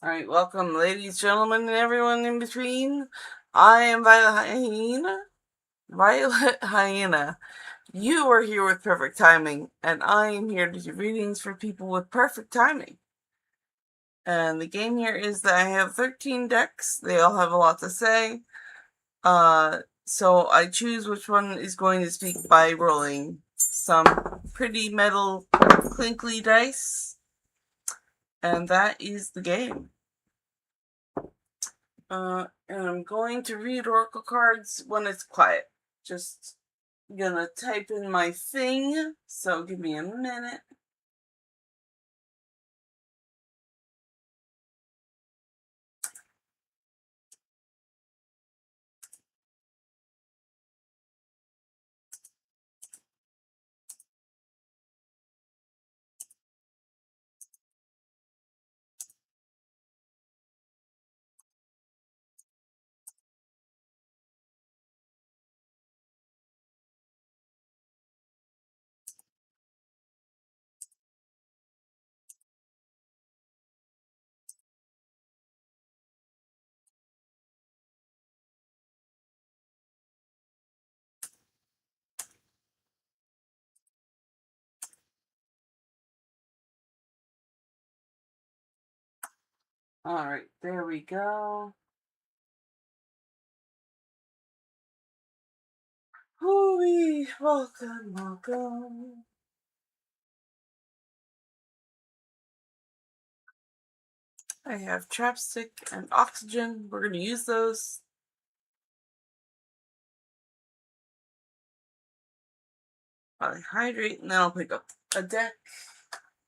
Alright, welcome, ladies, gentlemen, and everyone in between. I am Violet Hyena. Violet Hyena. You are here with perfect timing, and I am here to do readings for people with perfect timing. And the game here is that I have 13 decks. They all have a lot to say. So I choose which one is going to speak by rolling some pretty metal clinkly dice. And that is the game. And I'm going to read oracle cards when it's quiet. Just gonna type in my thing, so give me a minute. Alright, there we go. Hooey, welcome. I have chapstick and oxygen. We're gonna use those. I'll hydrate, and then I'll pick up a deck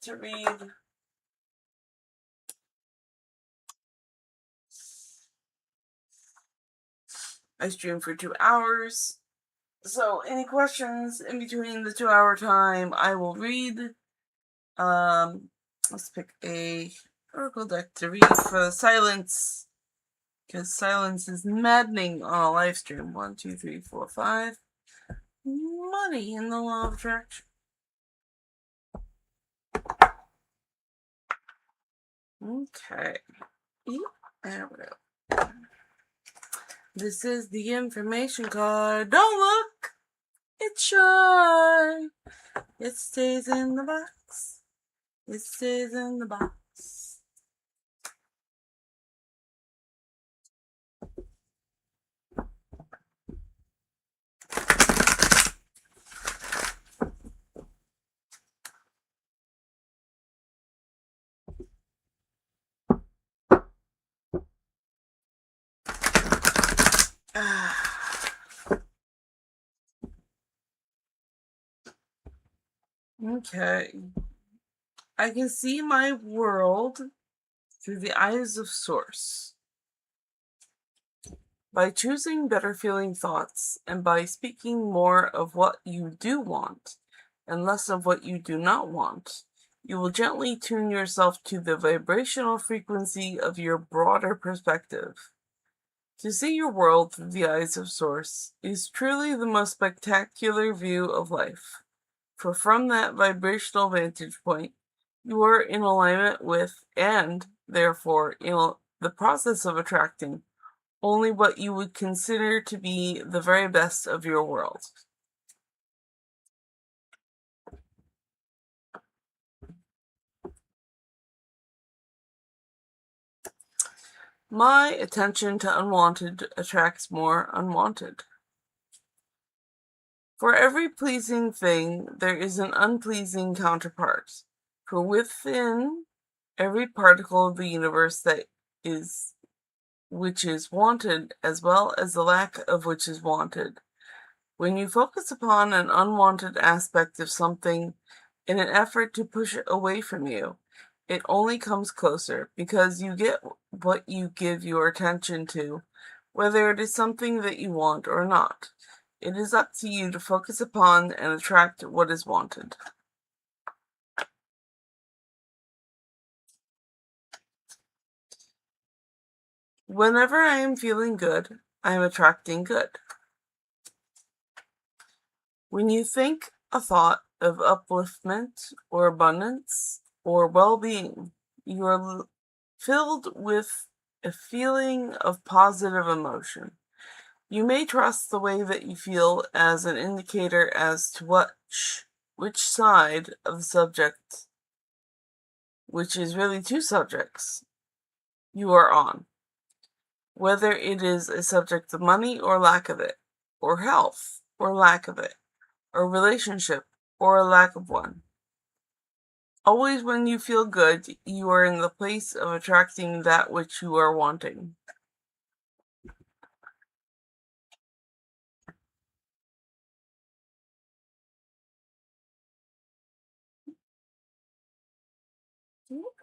to read. I stream for 2 hours. So any questions in between the 2-hour time, I will read. Let's pick a oracle deck to read for silence, because silence is maddening on a live stream. 1, 2, 3, 4, 5. Money in the law of attraction. Okay. There we go. This is the information card. Don't look! It's shy. It stays in the box. It stays in the box. Okay. I can see my world through the eyes of Source. By choosing better feeling thoughts and by speaking more of what you do want and less of what you do not want, you will gently tune yourself to the vibrational frequency of your broader perspective. To see your world through the eyes of Source is truly the most spectacular view of life, for from that vibrational vantage point, you are in alignment with, and therefore in the process of attracting, only what you would consider to be the very best of your world. My attention to unwanted attracts more unwanted. For every pleasing thing, there is an unpleasing counterpart. For within every particle of the universe which is wanted, as well as the lack of which is wanted. When you focus upon an unwanted aspect of something in an effort to push it away from you, it only comes closer, because you get what you give your attention to, whether it is something that you want or not. It is up to you to focus upon and attract what is wanted. Whenever I am feeling good, I am attracting good. When you think a thought of upliftment or abundance or well-being, you are filled with a feeling of positive emotion. You may trust the way that you feel as an indicator as to which side of the subject, which is really two subjects, you are on. Whether it is a subject of money or lack of it, or health or lack of it, or relationship or a lack of one. Always when you feel good, you are in the place of attracting that which you are wanting.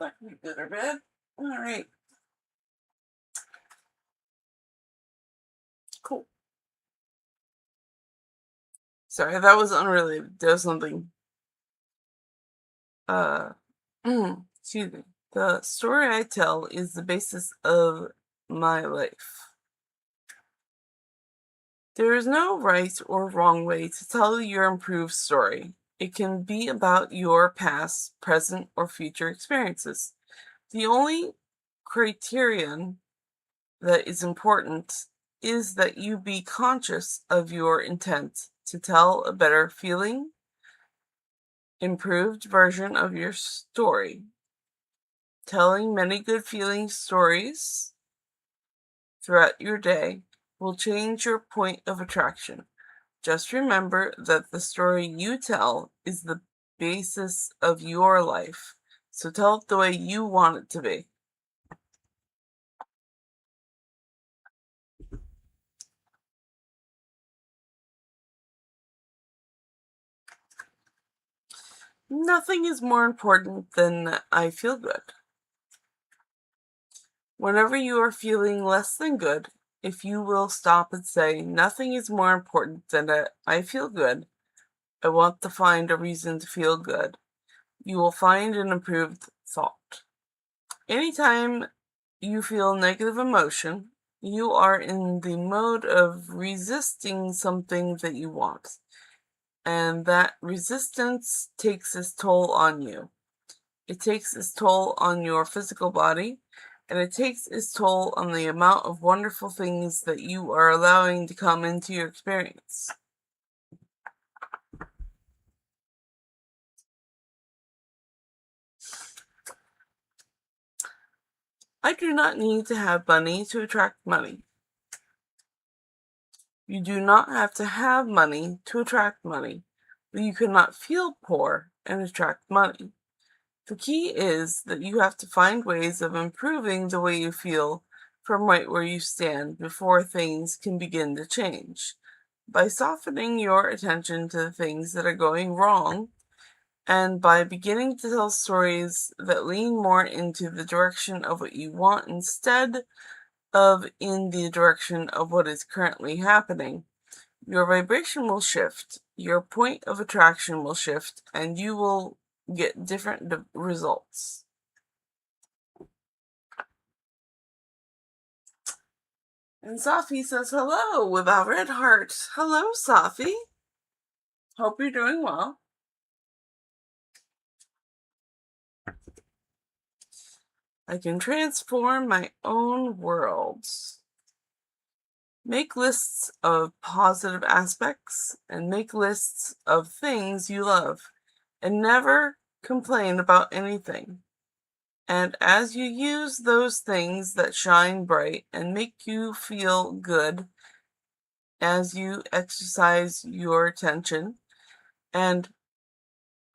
That could be good or bad. Alright, cool. Sorry, that was unrelated. There was something. Excuse me. The story I tell is the basis of my life. There is no right or wrong way to tell your improved story. It can be about your past, present, or future experiences. The only criterion that is important is that you be conscious of your intent to tell a better feeling, improved version of your story. Telling many good feeling stories throughout your day will change your point of attraction. Just remember that the story you tell is the basis of your life. So tell it the way you want it to be. Nothing is more important than I feel good. Whenever you are feeling less than good, if you will stop and say, nothing is more important than I feel good, I want to find a reason to feel good, you will find an improved thought. Anytime you feel negative emotion, you are in the mode of resisting something that you want. And that resistance takes its toll on you. It takes its toll on your physical body, and it takes its toll on the amount of wonderful things that you are allowing to come into your experience. I do not need to have money to attract money. You do not have to have money to attract money, but you cannot feel poor and attract money. The key is that you have to find ways of improving the way you feel from right where you stand before things can begin to change. By softening your attention to the things that are going wrong, and by beginning to tell stories that lean more into the direction of what you want instead of in the direction of what is currently happening, your vibration will shift, your point of attraction will shift, and you will get different results. And Safi says hello with a red heart. Hello, Safi. Hope you're doing well. I can transform my own worlds. Make lists of positive aspects and make lists of things you love and never complain about anything. And as you use those things that shine bright and make you feel good as you exercise your attention and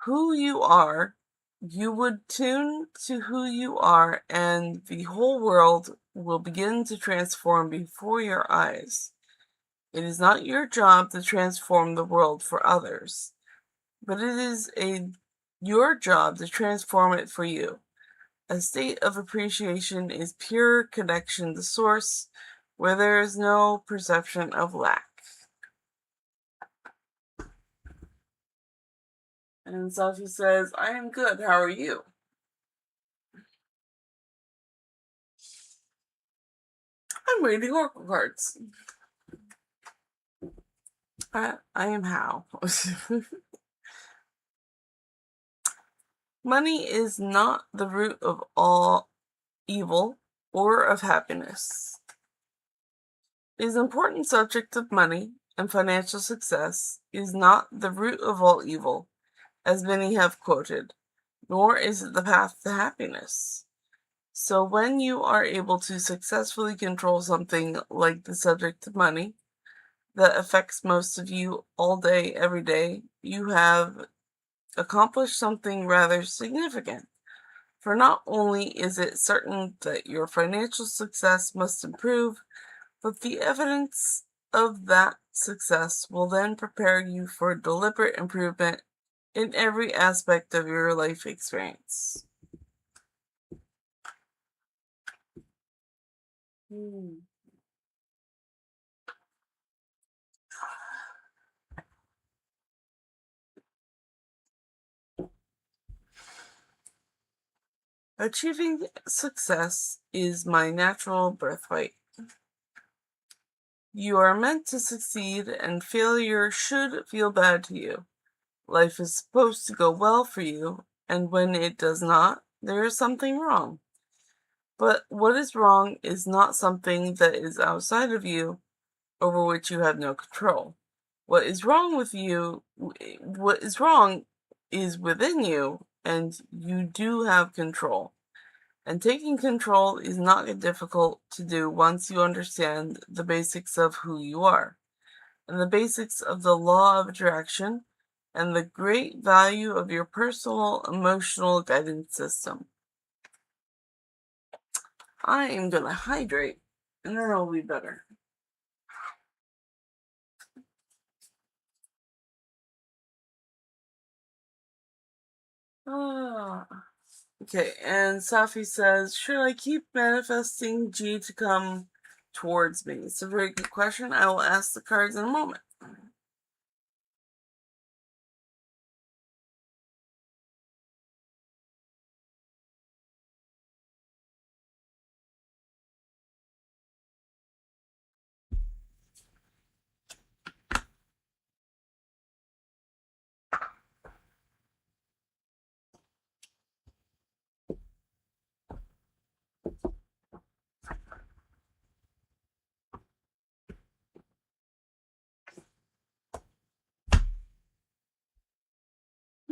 who you are, you would tune to who you are, and the whole world will begin to transform before your eyes. It is not your job to transform the world for others, but it is your job to transform it for you. A state of appreciation is pure connection to source, where there is no perception of lack. And Safi says, I am good. How are you? I'm reading oracle cards. I am how. Money is not the root of all evil, or of happiness. His important subject of money and financial success is not the root of all evil, as many have quoted, nor is it the path to happiness. So when you are able to successfully control something like the subject of money that affects most of you all day, every day, you have accomplished something rather significant. For not only is it certain that your financial success must improve, but the evidence of that success will then prepare you for deliberate improvement in every aspect of your life experience. Achieving success is my natural birthright. You are meant to succeed, and failure should feel bad to you. Life is supposed to go well for you, and when it does not, there is something wrong. But what is wrong is not something that is outside of you, over which you have no control. What is wrong is within you, and you do have control. And taking control is not difficult to do once you understand the basics of who you are, and the basics of the law of attraction, and the great value of your personal emotional guidance system. I am going to hydrate, and then I'll be better. Okay, and Safi says, should I keep manifesting G to come towards me? It's a very good question. I will ask the cards in a moment.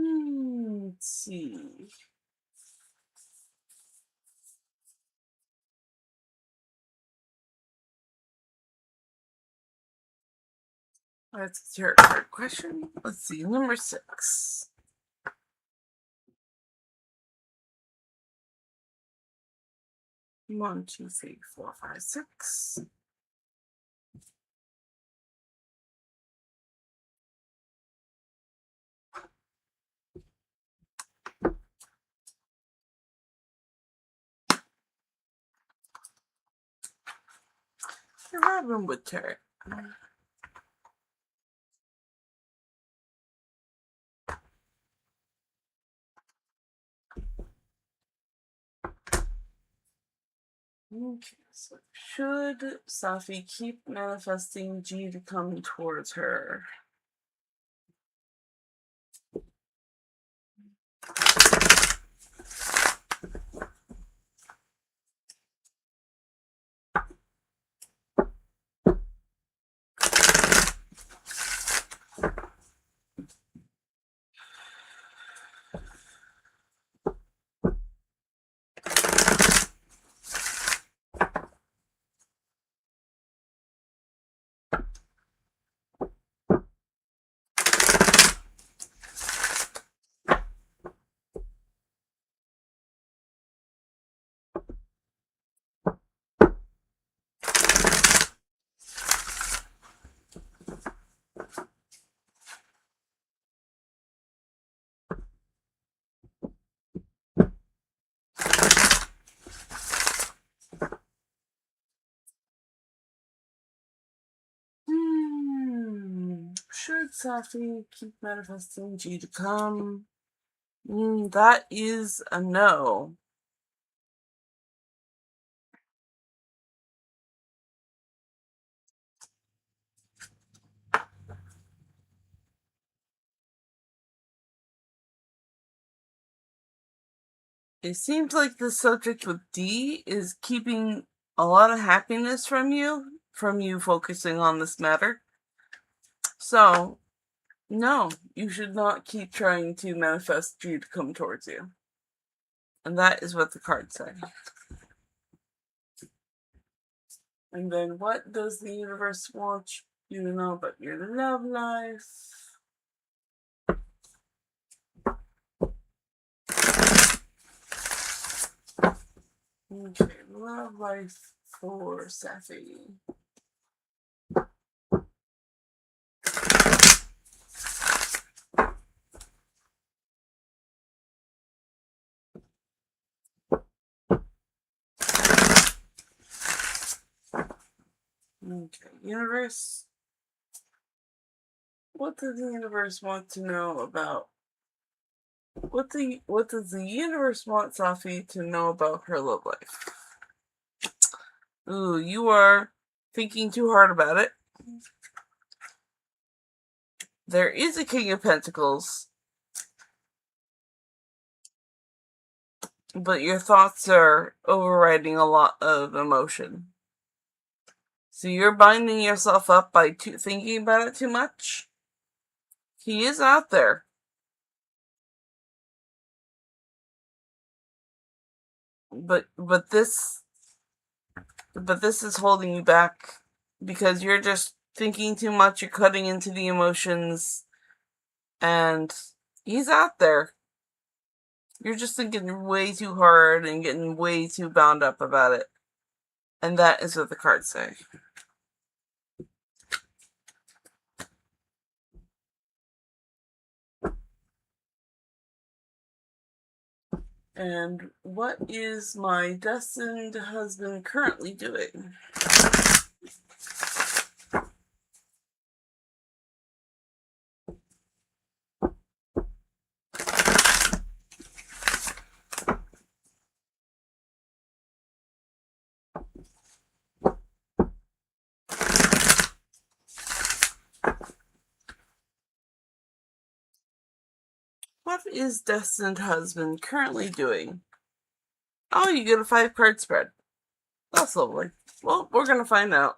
Let's see. That's a tarot card question. Let's see, number 6. 1, 2, 3, 4, 5, 6. You're having with tarot. Okay, so should Safi keep manifesting G to come towards her? Should Safi keep manifesting G to come? That is a no. It seems like the subject with D is keeping a lot of happiness from you focusing on this matter. So, no, you should not keep trying to manifest G to come towards you. And that is what the cards say. And then what does the universe want you to know about your love life? Okay, love life for Safi. Okay, universe. What does the universe want to know about? What does the universe want Safi to know about her love life? Ooh, you are thinking too hard about it. There is a King of Pentacles, but your thoughts are overriding a lot of emotion. So you're binding yourself up by thinking about it too much. He is out there. But this is holding you back because you're just thinking too much, you're cutting into the emotions, and he's out there. You're just thinking way too hard and getting way too bound up about it. And that is what the cards say. And what is my destined husband currently doing? What is destined husband currently doing? Oh, you get a 5-card spread. That's lovely. Well, we're gonna find out.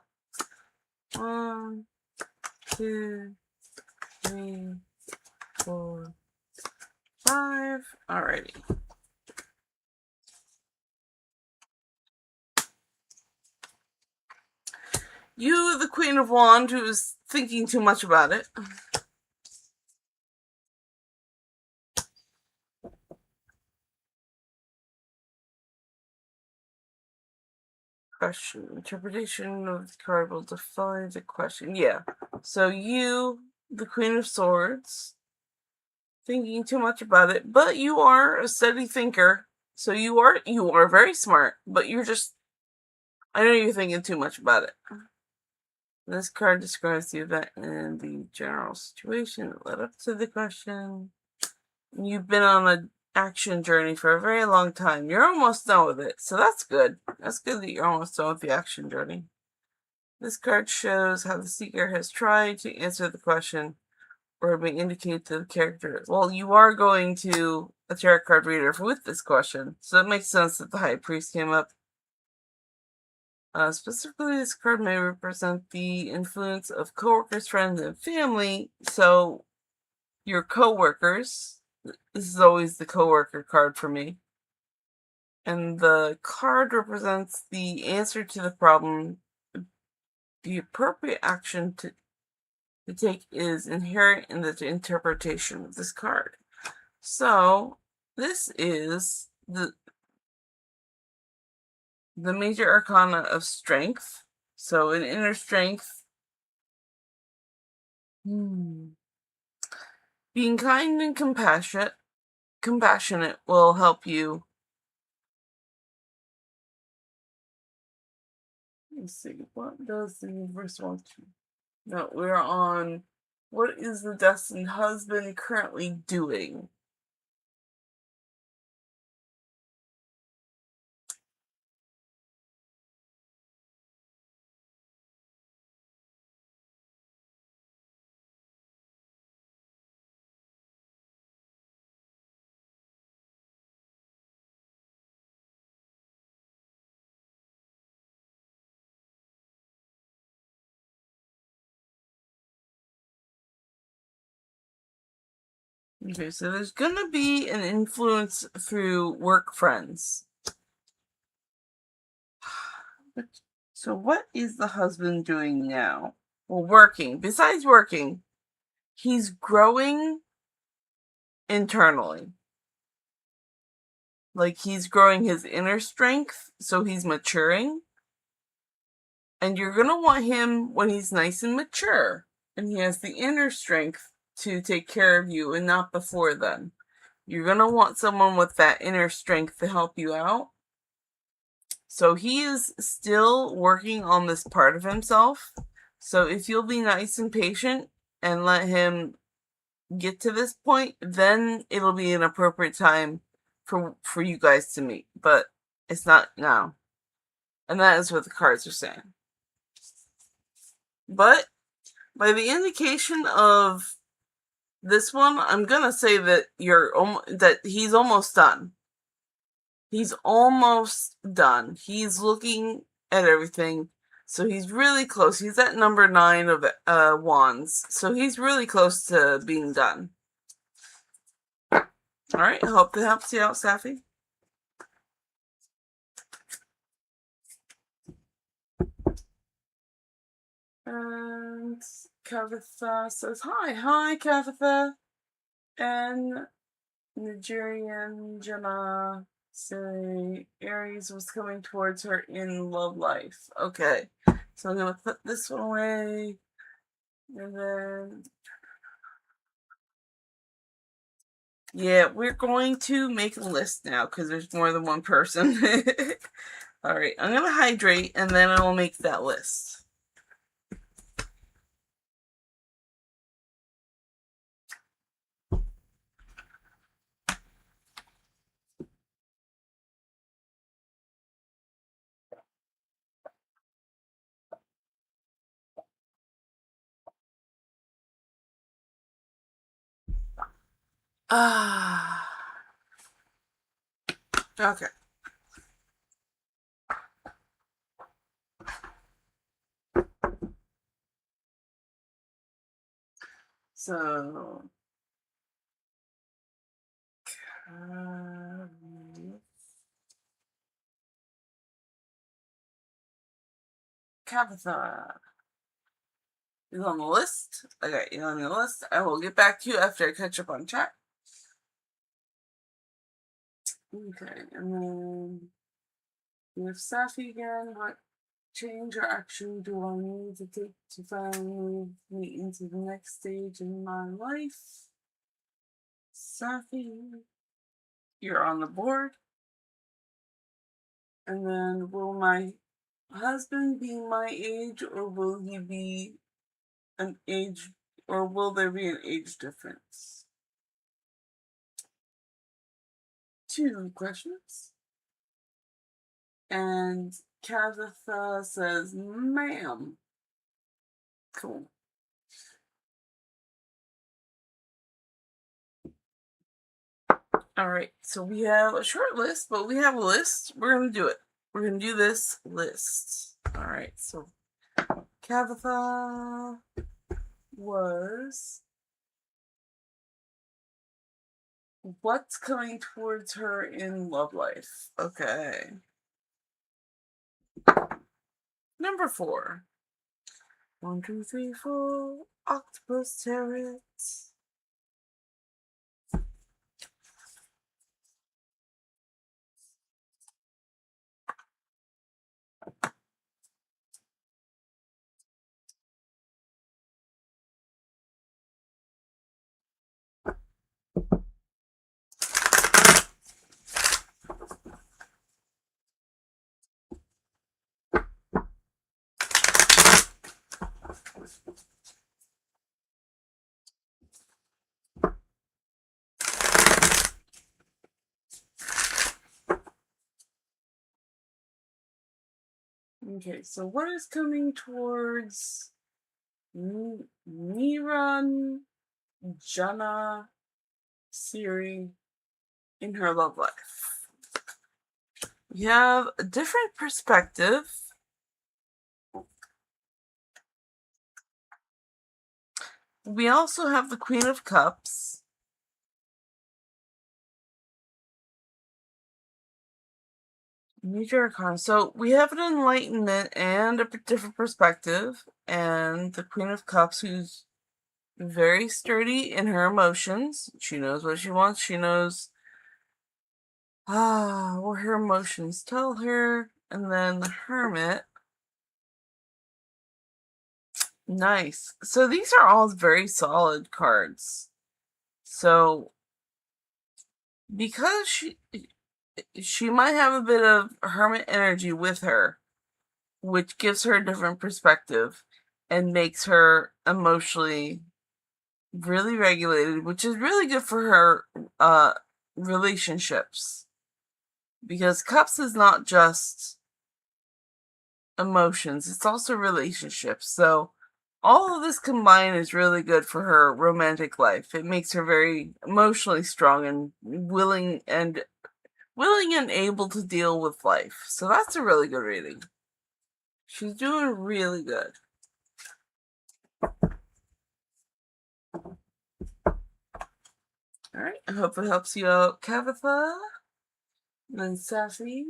1, 2, 3, 4, 5. Alrighty. You, the Queen of Wands, who's thinking too much about it. Question. Interpretation of the card will define the question. Yeah. So you, the Queen of Swords, thinking too much about it, but you are a steady thinker. So you are very smart, but you're just, I know you're thinking too much about it. This card describes the event and the general situation that led up to the question. You've been on an action journey for a very long time. You're almost done with it, so that's good. That's good that you're almost done with the action journey. This card shows how the seeker has tried to answer the question, or it may indicate to the character. Well, you are going to a tarot card reader with this question, so it makes sense that the High Priest came up. Specifically, this card may represent the influence of coworkers, friends, and family. So, your coworkers. This is always the coworker card for me. And the card represents the answer to the problem. The appropriate action to take is inherent in the interpretation of this card. So, this is the major arcana of strength. So, an inner strength. Being kind and compassionate will help you. Let's see, what does the universe want you? No, we're on what is the destined husband currently doing? Okay, so there's gonna be an influence through work friends. So what is the husband doing now? Well, working. Besides working, he's growing internally. Like he's growing his inner strength, so he's maturing. And you're gonna want him when he's nice and mature and he has the inner strength to take care of you and not before then. You're gonna want someone with that inner strength to help you out. So he is still working on this part of himself. So if you'll be nice and patient and let him get to this point, then it'll be an appropriate time for you guys to meet. But it's not now. And that is what the cards are saying. But by the indication of this one, I'm gonna say that that he's almost done. He's almost done. He's looking at everything. So he's really close. He's at number 9 of wands. So he's really close to being done. Alright, I hope that helps you out, Safi. And Kavitha says, hi, Kavitha. And Nigerian Jana say Aries was coming towards her in love life. Okay, so I'm gonna put this one away, and then yeah, we're going to make a list now because there's more than one person. All right, I'm gonna hydrate, and then I will make that list. Ah, okay. So, Kavitha is on the list. Okay, you're on the list. I will get back to you after I catch up on chat. Okay, and then we have Safi again. What change or action do I need to take to finally move me into the next stage in my life? Safi, you're on the board. And then, will my husband be my age, or will he be an age, or will there be an age difference? 2 questions. And Kavitha says, ma'am. Cool. All right, so we have a short list, but we have a list. We're going to do it. We're going to do this list. All right, so Kavitha was what's coming towards her in love life. Okay. Number 4. 1, 2, 3, 4. Octopus Tarot. Okay, so what is coming towards Niran Jana Siri in her love life? We have a different perspective. We also have the Queen of Cups. Major Arcana. So we have an enlightenment and a different perspective, and the Queen of Cups, who's very sturdy in her emotions. She knows what she wants. She knows what her emotions tell her. And then the Hermit. Nice. So these are all very solid cards. So because she might have a bit of Hermit energy with her, which gives her a different perspective and makes her emotionally really regulated, which is really good for her relationships. Because Cups is not just emotions, it's also relationships. So all of this combined is really good for her romantic life. It makes her very emotionally strong and willing and able to deal with life. So that's a really good reading. She's doing really good. Alright, I hope it helps you out, Kavitha. And then Sassy.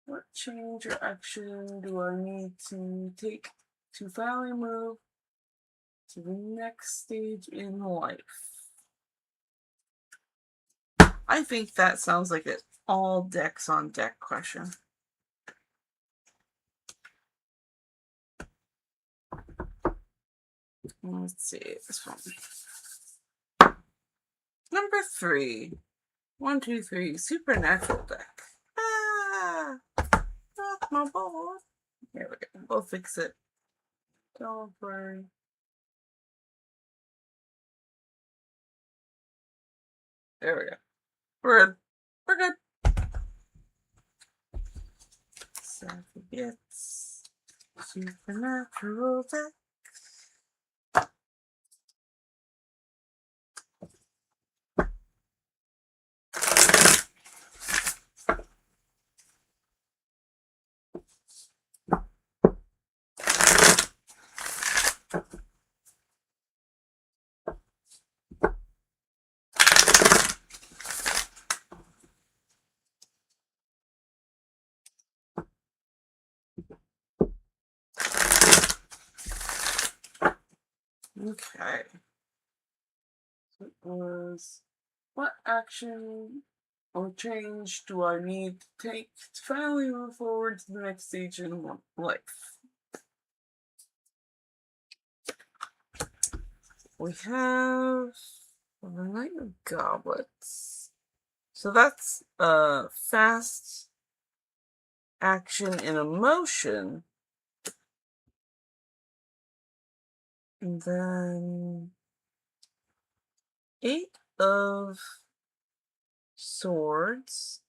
What change or action do I need to take to finally move to the next stage in life? I think that sounds like an all decks on deck question. Let's see this one. Number 3. 1, 2, 3. Supernatural deck. My ball. Here we go. We'll fix it. Don't worry. There we go. We're good. We're good. Savvy Bits. Supernatural deck. Okay. So it was, what action or change do I need to take to finally move forward to the next stage in life? We have the Knight of Goblets. So that's fast action and emotion. And then 8 of Swords.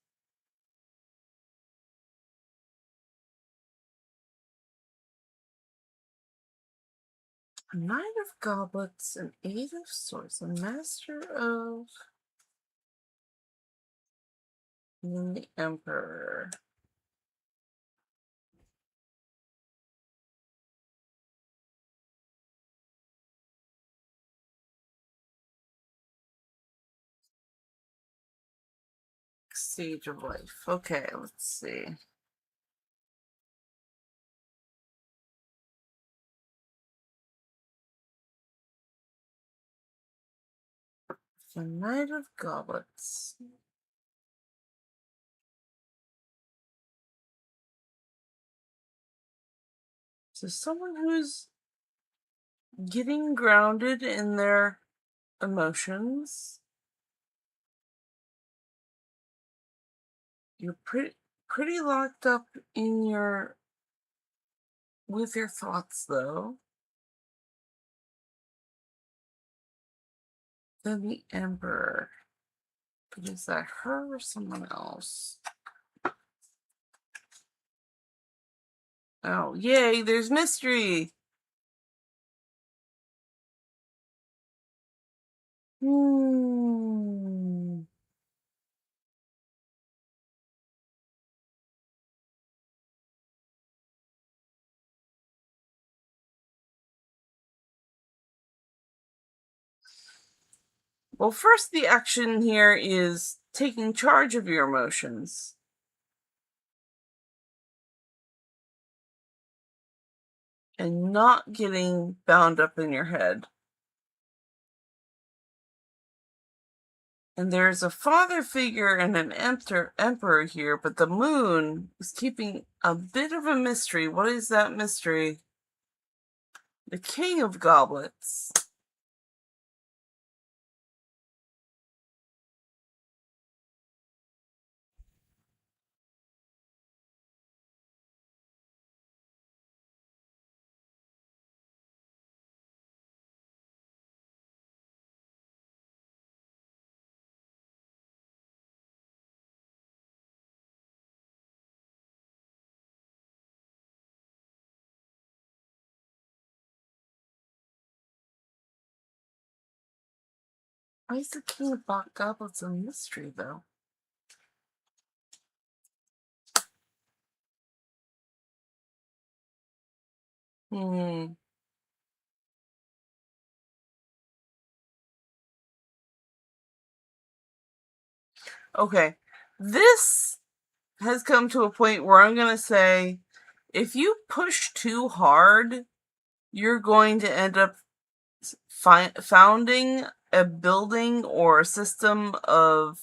A Knight of Goblets, an 8 of Swords, a Master of... And then the Emperor. Stage of life. Okay, let's see. The Knight of Goblets. So someone who's getting grounded in their emotions. You're pretty locked up in your with your thoughts though. Then the Emperor. But is that her or someone else? Oh, yay, there's mystery. Well, first the action here is taking charge of your emotions. and not getting bound up in your head. And there's a father figure and an emperor here, but the moon is keeping a bit of a mystery. What is that mystery? The King of Goblets. Why is the King of Goblets a mystery, though? Okay. This has come to a point where I'm going to say, if you push too hard, you're going to end up founding a building or a system of,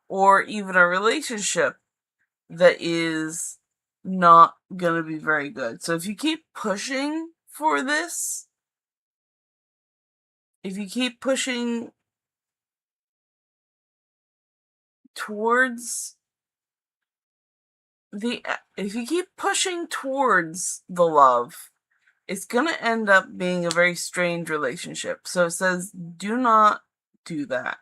or even a relationship that is not going to be very good. So if you keep pushing for this, if you keep pushing towards if you keep pushing towards the love, it's gonna end up being a very strained relationship. So it says, do not do that.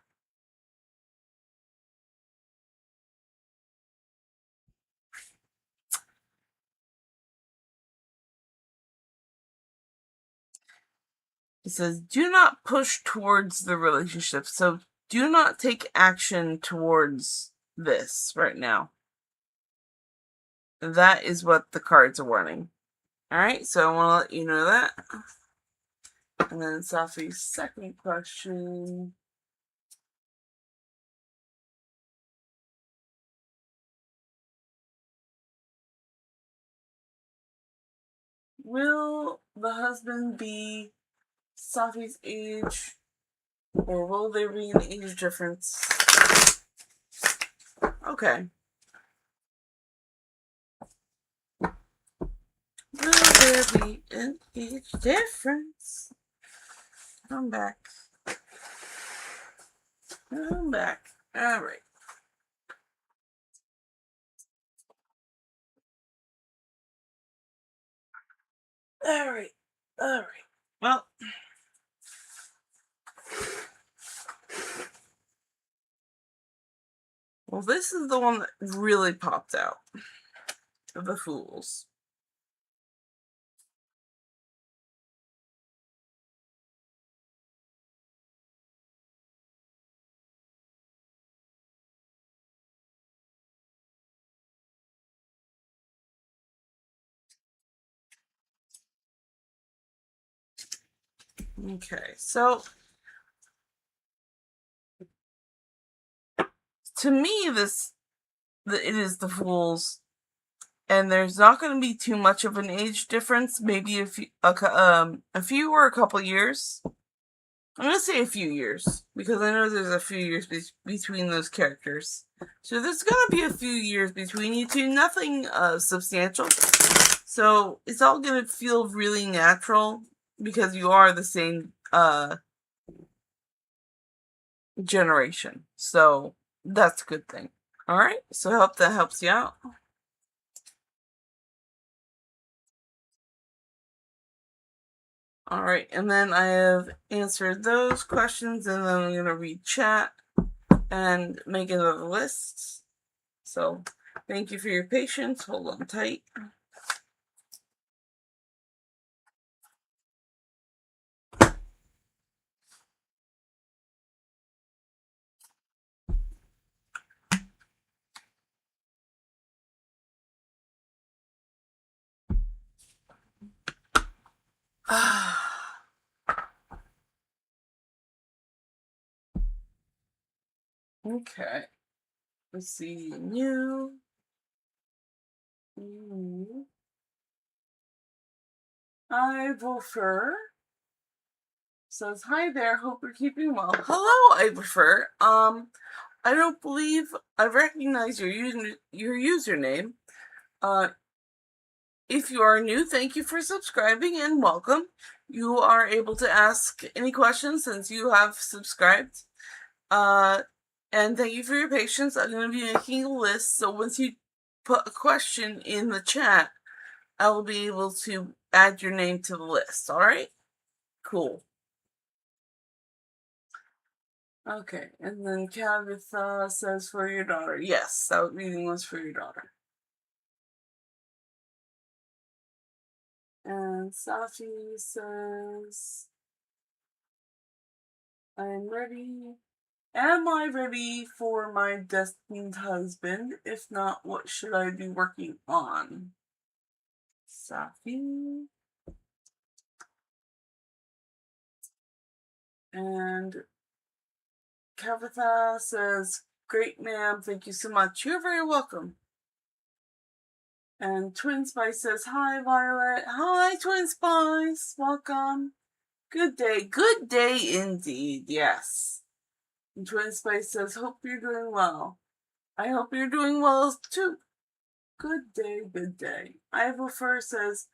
It says, do not push towards the relationship. So do not take action towards this right now. That is what the cards are warning. Alright, so I want to let you know that. And then Safi's second question. Will the husband be Safi's age, or will there be an age difference? Okay. Will there be an age difference? I'm back. I'm back. Alright. Alright. Alright. Well. Well, this is the one that really popped out. The Fools. Okay, so to me, it is the Fools, and there's not going to be too much of an age difference. Maybe a few or a couple years. I'm going to say a few years, because I know there's a few years between those characters. So there's going to be a few years between you two. Nothing substantial. So it's all going to feel really natural, because you are the same generation. So that's a good thing. Alright, so I hope that helps you out. Alright, and then I have answered those questions, and then I'm going to read chat and make another list. So, thank you for your patience. Hold on tight. Okay. Let's see. New. Ivofer says, hi there, hope you're keeping well. Hello, Ivofer. I don't believe I recognize your username. If you are new, thank you for subscribing and welcome. You are able to ask any questions since you have subscribed. And thank you for your patience. I'm going to be making a list, so once you put a question in the chat, I will be able to add your name to the list, alright? Cool. Okay, and then Tabitha says for your daughter. Yes, that reading was for your daughter. And Safi says, I'm ready. Am I ready for my destined husband? If not, what should I be working on? Safi. And Kavitha says, great ma'am, thank you so much. You're very welcome. And Twin Spice says, hi Violet. Hi Twin Spice, welcome. Good day indeed, yes. And Twin Spice says, hope you're doing well. I hope you're doing well too. Good day. Ivofer says,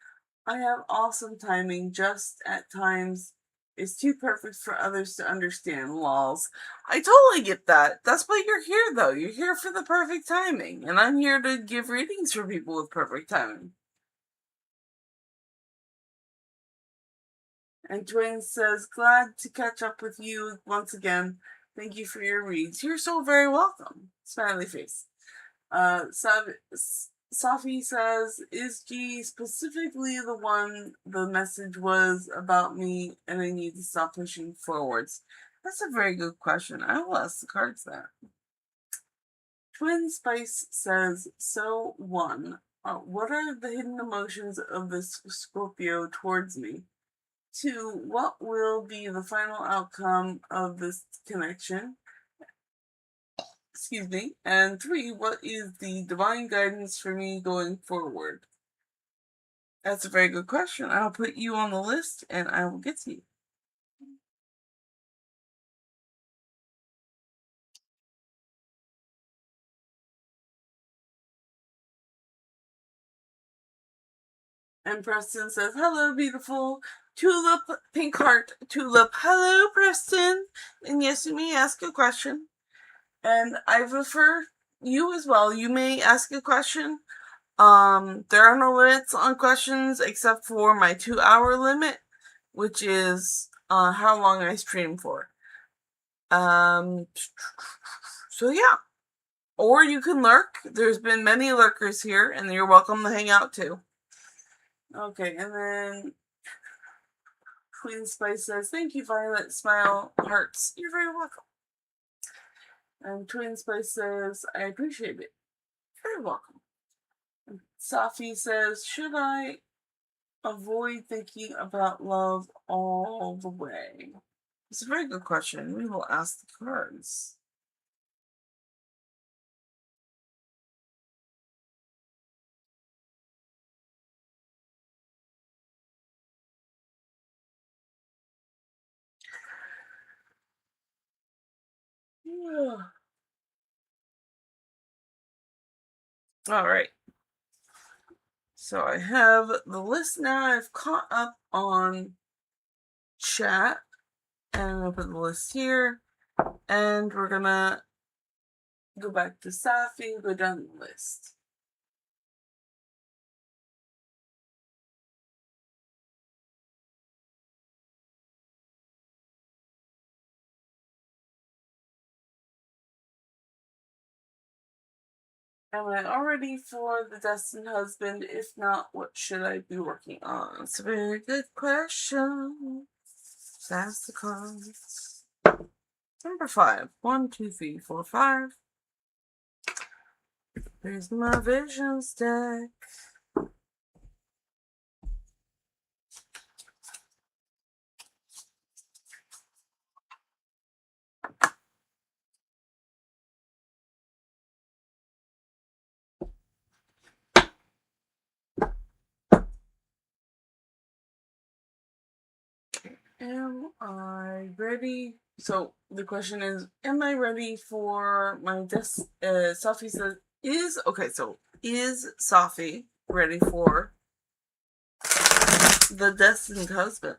I have awesome timing, just at times it's too perfect for others to understand, lols. I totally get that. That's why you're here, though. You're here for the perfect timing, and I'm here to give readings for people with perfect timing. And Dwayne says, glad to catch up with you once again. Thank you for your reads. You're so very welcome. Smiley face. Safi says, is G specifically the one the message was about me and I need to stop pushing forwards? That's a very good question. I will ask the cards that. Twin Spice says, so one, what are the hidden emotions of this Scorpio towards me? 2, what will be the final outcome of this connection? Excuse me. And 3, what is the divine guidance for me going forward? That's a very good question. I'll put you on the list and I will get to you. And Preston says, hello, beautiful. Tulip, pink heart, tulip. Hello, Preston. And yes, you may ask a question. And I refer you as well. You may ask a question. There are no limits on questions except for my 2-hour limit, which is how long I stream for. So yeah. Or you can lurk. There's been many lurkers here, and you're welcome to hang out too. Okay, and then Queen Spice says, thank you, Violet. Smile, hearts. You're very welcome. And Twin Spice says, I appreciate it. Very welcome. And Safi says, should I avoid thinking about love all the way? It's a very good question. We will ask the cards. Yeah. All right. So I have the list now. I've caught up on chat. And I'm going to put the list here. And we're going to go back to Safi and go down the list. Am I all ready for the destined husband? If not, what should I be working on? It's a very good question. That's the cards. Number 5. 1, 2, 3, 4, 5. Here's my visions deck. Am I ready? So the question is, am I ready for my Safi says, is Safi ready for the destined husband?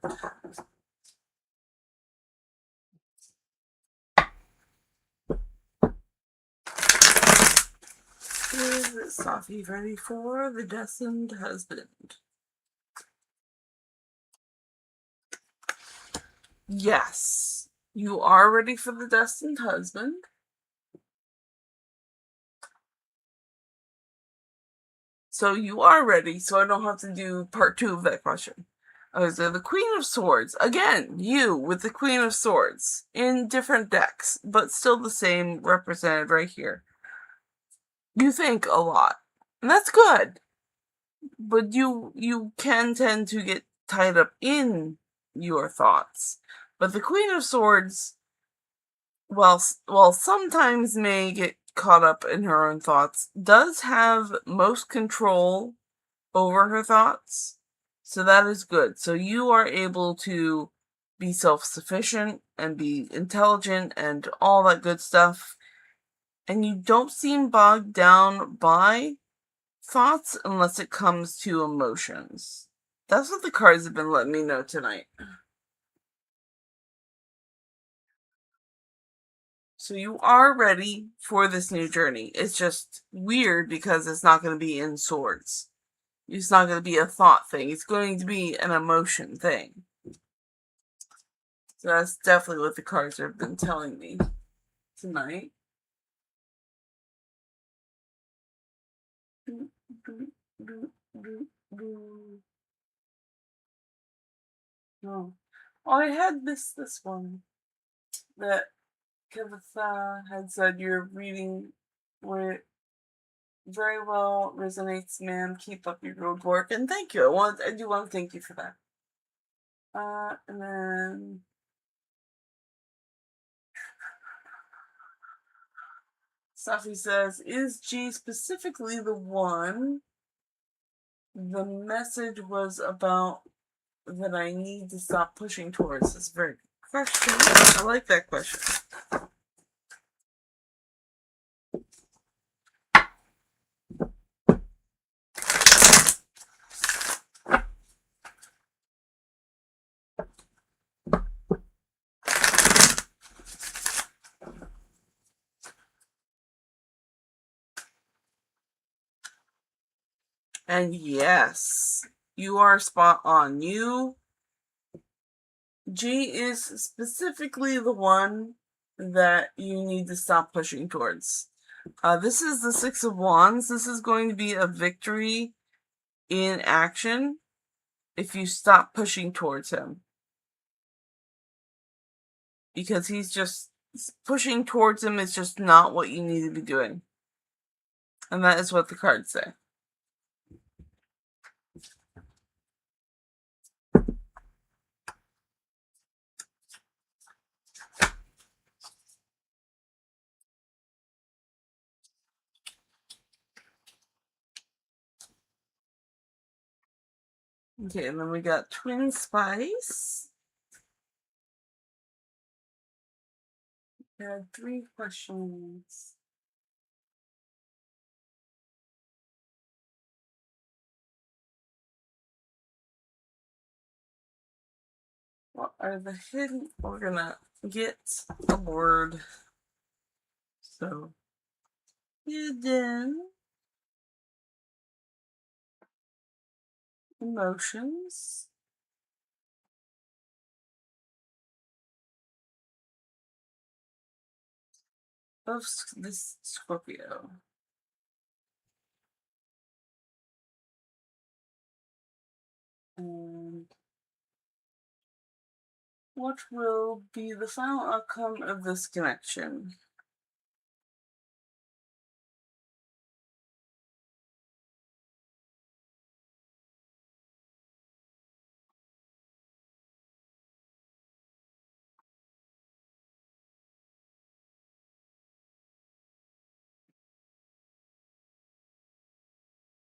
Is Safi ready for the destined husband? Yes. You are ready for the destined husband. So you are ready, so I don't have to do part 2 of that question. Okay, so the Queen of Swords. Again, you with the Queen of Swords in different decks, but still the same represented right here. You think a lot. And that's good. But you can tend to get tied up in your thoughts. But the Queen of Swords, while sometimes may get caught up in her own thoughts, does have most control over her thoughts. So that is good. So you are able to be self sufficient and be intelligent and all that good stuff. And you don't seem bogged down by thoughts unless it comes to emotions. That's what the cards have been letting me know tonight. So you are ready for this new journey. It's just weird because it's not going to be in swords. It's not going to be a thought thing. It's going to be an emotion thing. So that's definitely what the cards have been telling me tonight. No. Oh, I had this one that Kevitha had said your reading where very well resonates, ma'am. Keep up your good work, and thank you. I do want to thank you for that. And then Safi says, "Is G specifically the one the message was about that I need to stop pushing towards?" This very good question. I like that question. And yes, you are spot on. G is specifically the one that you need to stop pushing towards. This is the Six of Wands. This is going to be a victory in action if you stop pushing towards him. Because he's just pushing towards him is just not what you need to be doing. And that is what the cards say. Okay, and then we got Twin Spice. We had 3 questions. What are the hidden? We're gonna get a word. So, hidden emotions of this Scorpio. And what will be the final outcome of this connection?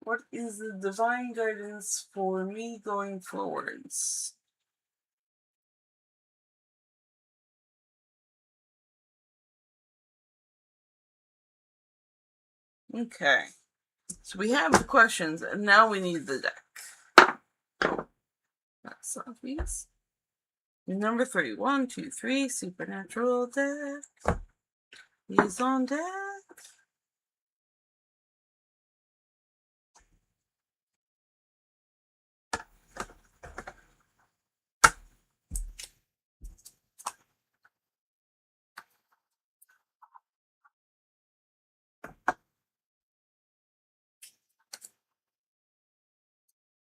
What is the divine guidance for me going forwards? Okay. So we have the questions, and now we need the deck. That's obvious. Number 3. 1, 2, 3. Supernatural deck is on deck.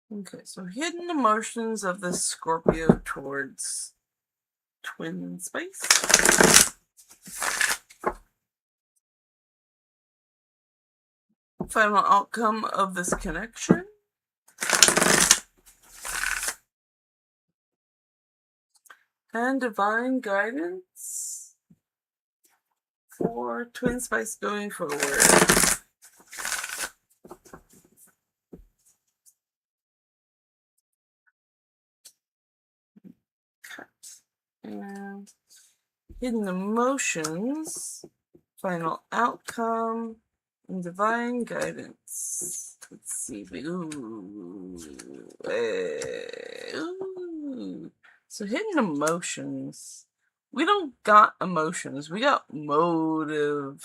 Okay, so hidden emotions of the Scorpio towards twin spice. Final outcome of this connection. And divine guidance for twin spice going forward. And hidden emotions, final outcome, and divine guidance. Let's see. Ooh. Ooh. So hidden emotions. We don't got emotions. We got motive.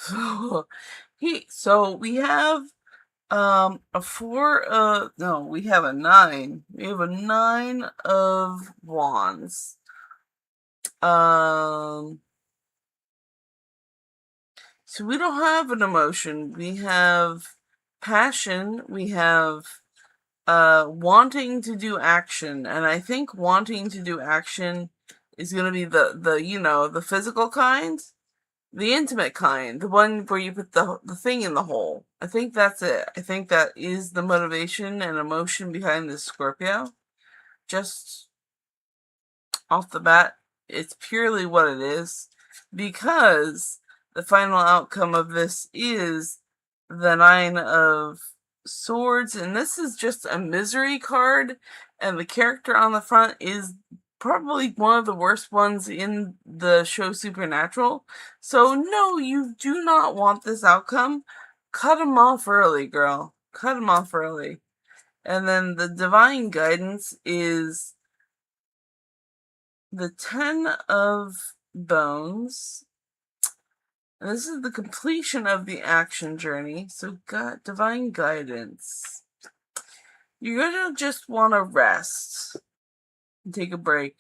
So we have a 4 no, we have a 9. We have a 9 of wands. So we don't have an emotion. We have passion. We have wanting to do action, and I think wanting to do action is going to be the physical kind, the intimate kind, the one where you put the thing in the hole. I think that's it. I think that is the motivation and emotion behind this Scorpio. Just off the bat, it's purely what it is, because the final outcome of this is the 9 of Swords, and this is just a misery card, and the character on the front is probably one of the worst ones in the show Supernatural. So no, you do not want this outcome. Cut him off early, girl. Cut him off early. And then the divine guidance is the 10 of Bones. And this is the completion of the action journey. So got divine guidance. You're gonna just want to rest and take a break.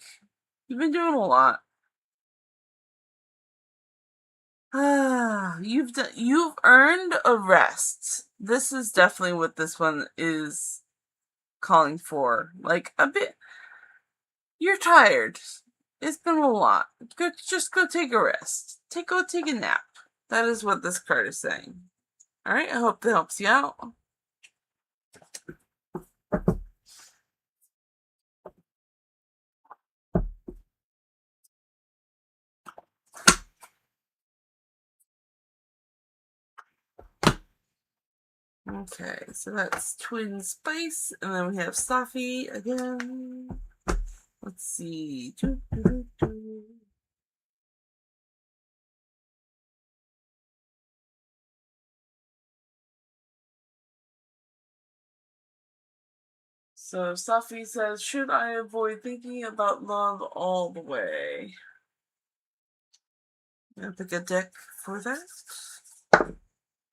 You've been doing a lot. You've earned a rest. This is definitely what this one is calling for. Like a bit. You're tired. It's been a lot. Just go take a rest. Go take a nap. That is what this card is saying. Alright, I hope that helps you out. Okay, so that's Twin Spice, and then we have Safi again. Let's see. So Safi says, should I avoid thinking about love all the way? I'm gonna pick a deck for that.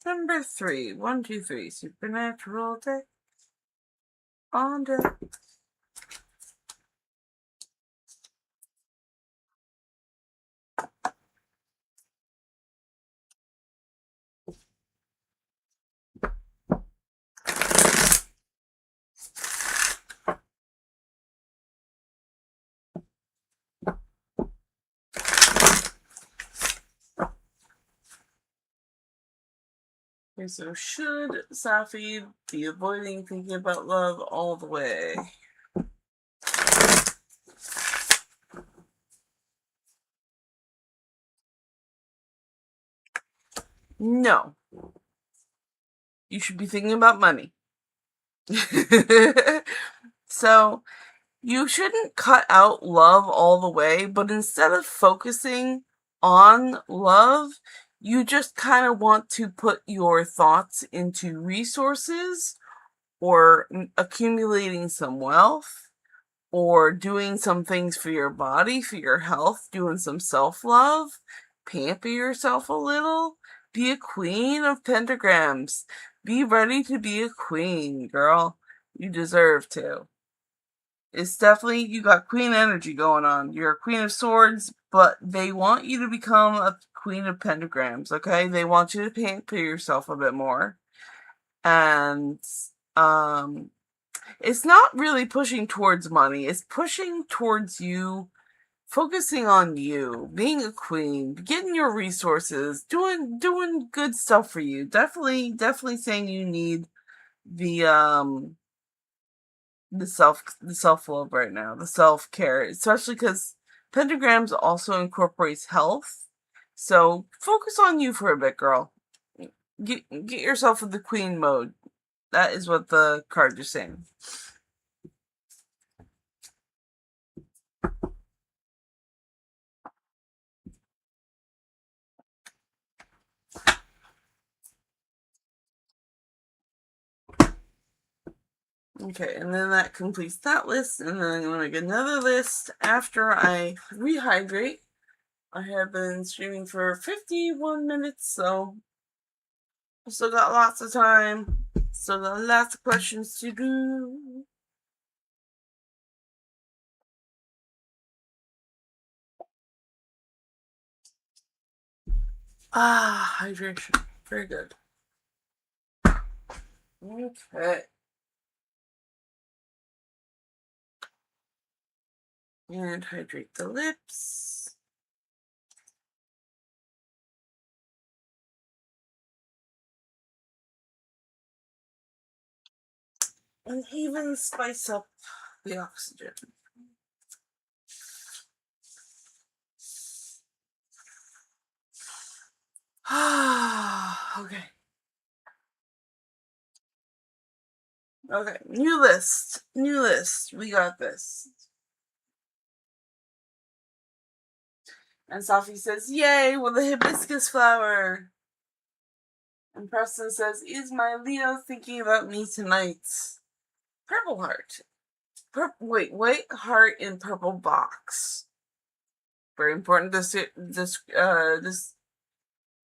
Number 3. 1, 2, 3. Supernatural deck. On deck. Okay, so should Safi be avoiding thinking about love all the way? No. You should be thinking about money. So, you shouldn't cut out love all the way, but instead of focusing on love, You just kind of want to put your thoughts into resources or accumulating some wealth or doing some things for your body, for your health, doing some self-love, pamper yourself a little, be a queen of pentagrams. Be ready to be a queen, girl. You deserve to. It's definitely, you got queen energy going on. You're a queen of swords, but they want you to become a queen of pentagrams, okay? They want you to pamper yourself a bit more. And, it's not really pushing towards money. It's pushing towards you, focusing on you, being a queen, getting your resources, doing good stuff for you. Definitely saying you need the self love right now, the self care, especially because pentagrams also incorporates health. So focus on you for a bit, girl. Get yourself in the queen mode. That is what the cards are saying. Okay, and then that completes that list, and then I'm going to make another list after I rehydrate. I have been streaming for 51 minutes, so I still got lots of time. Still got lots of questions to do. Hydration. Very good. Okay. And hydrate the lips. And even spice up the oxygen. Okay. Okay, new list. New list. We got this. And Safi says, yay, with a hibiscus flower. And Preston says, is my Leo thinking about me tonight? Purple heart. White heart in purple box. Very important this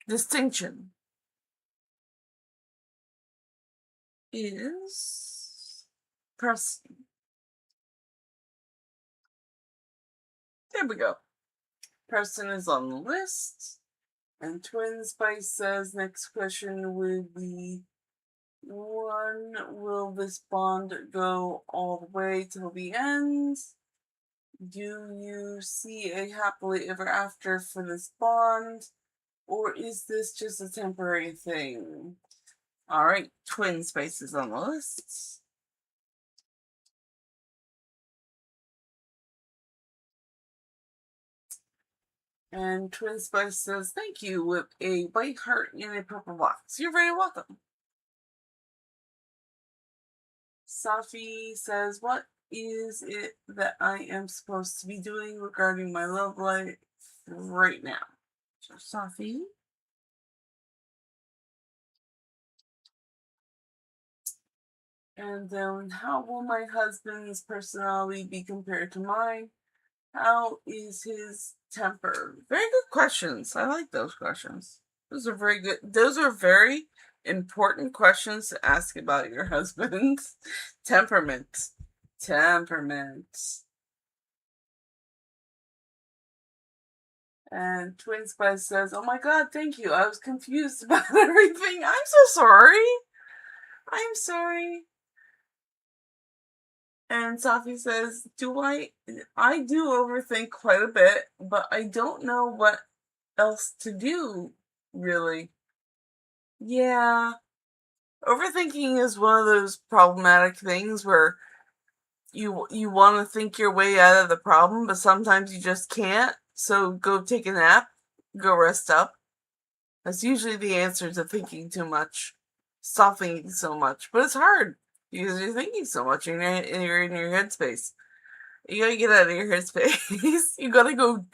distinction. Is Preston. There we go. Preston is on the list. And Twin Spice says next question would be, when will this bond go all the way till the end? Do you see a happily ever after for this bond? Or is this just a temporary thing? Alright, Twin Spice is on the list. And Twin Spice says, thank you, with a white heart in a purple box. You're very welcome. Safi says, what is it that I am supposed to be doing regarding my love life right now? So, Safi. And then, how will my husband's personality be compared to mine? How is his temper? Very good questions. I like those questions. Those are very good. Those are very important questions to ask about your husband's temperament. And Twin Spice says, oh my god, thank you. I was confused about everything. I'm so sorry. I'm sorry. And Safi says, I do overthink quite a bit, but I don't know what else to do, really. Yeah. Overthinking is one of those problematic things where you want to think your way out of the problem, but sometimes you just can't. So go take a nap, go rest up. That's usually the answer to thinking too much. Stop thinking so much. But it's hard because you're thinking so much and you're in your headspace. You gotta get out of your headspace. You gotta go.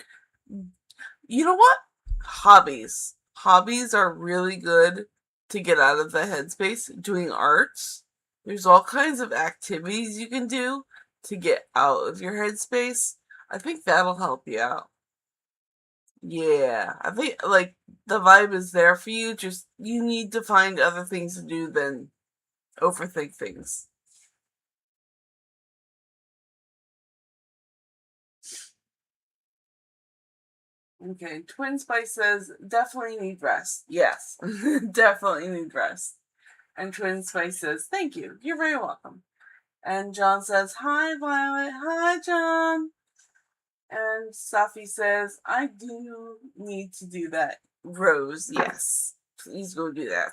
You know what? Hobbies. hobbies are really good to get out of the headspace. Doing art, there's all kinds of activities you can do to get out of your headspace. I think that'll help you out. Yeah, I think like the vibe is there for you. Just you need to find other things to do than overthink things. Okay, Twin Spice says definitely need rest. Yes, definitely need rest. And Twin Spice says thank you. You're very welcome. And John says hi, Violet. Hi, John. And Safi says I do need to do that. Rose, yes, please go do that.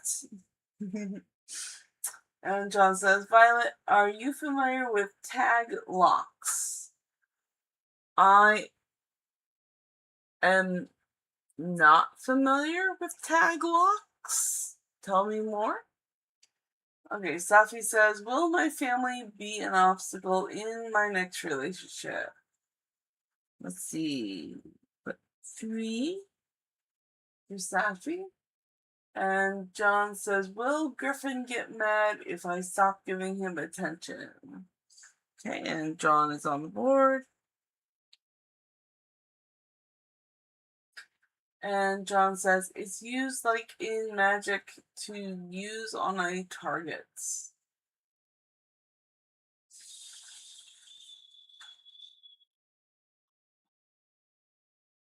And John says, Violet, are you familiar with tag locks? I am not familiar with tag locks. Tell me more. Okay, Safi says, will my family be an obstacle in my next relationship? Let's see. 3 for Safi. And John says, will Griffin get mad if I stop giving him attention? Okay, and John is on the board. And John says, it's used like in Magic to use on a target.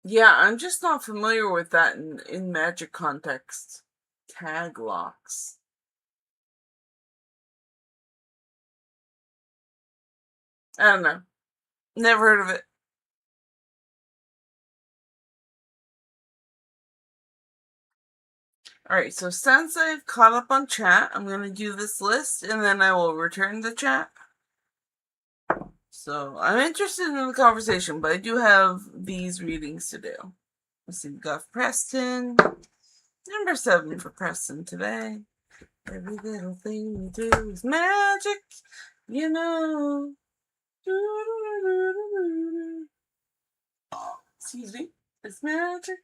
Yeah, I'm just not familiar with that in Magic context. Tag locks. I don't know. Never heard of it. Alright, so since I've caught up on chat, I'm going to do this list and then I will return the chat. So I'm interested in the conversation, but I do have these readings to do. Let's see, we got Preston. Number 7 for Preston today. Every little thing you do is magic, you know. Excuse me. It's magic,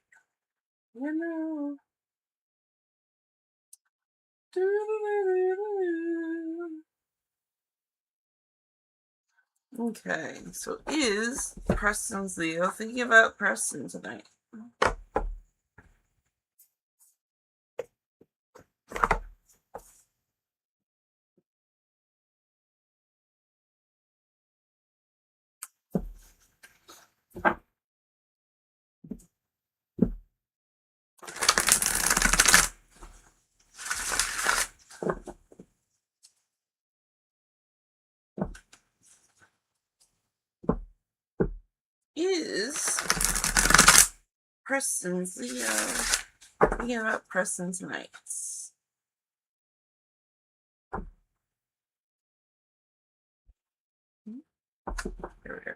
you know. Okay, so is Preston's Leo thinking about Preston tonight? Is Preston's Leo thinking about Preston tonight? There we go.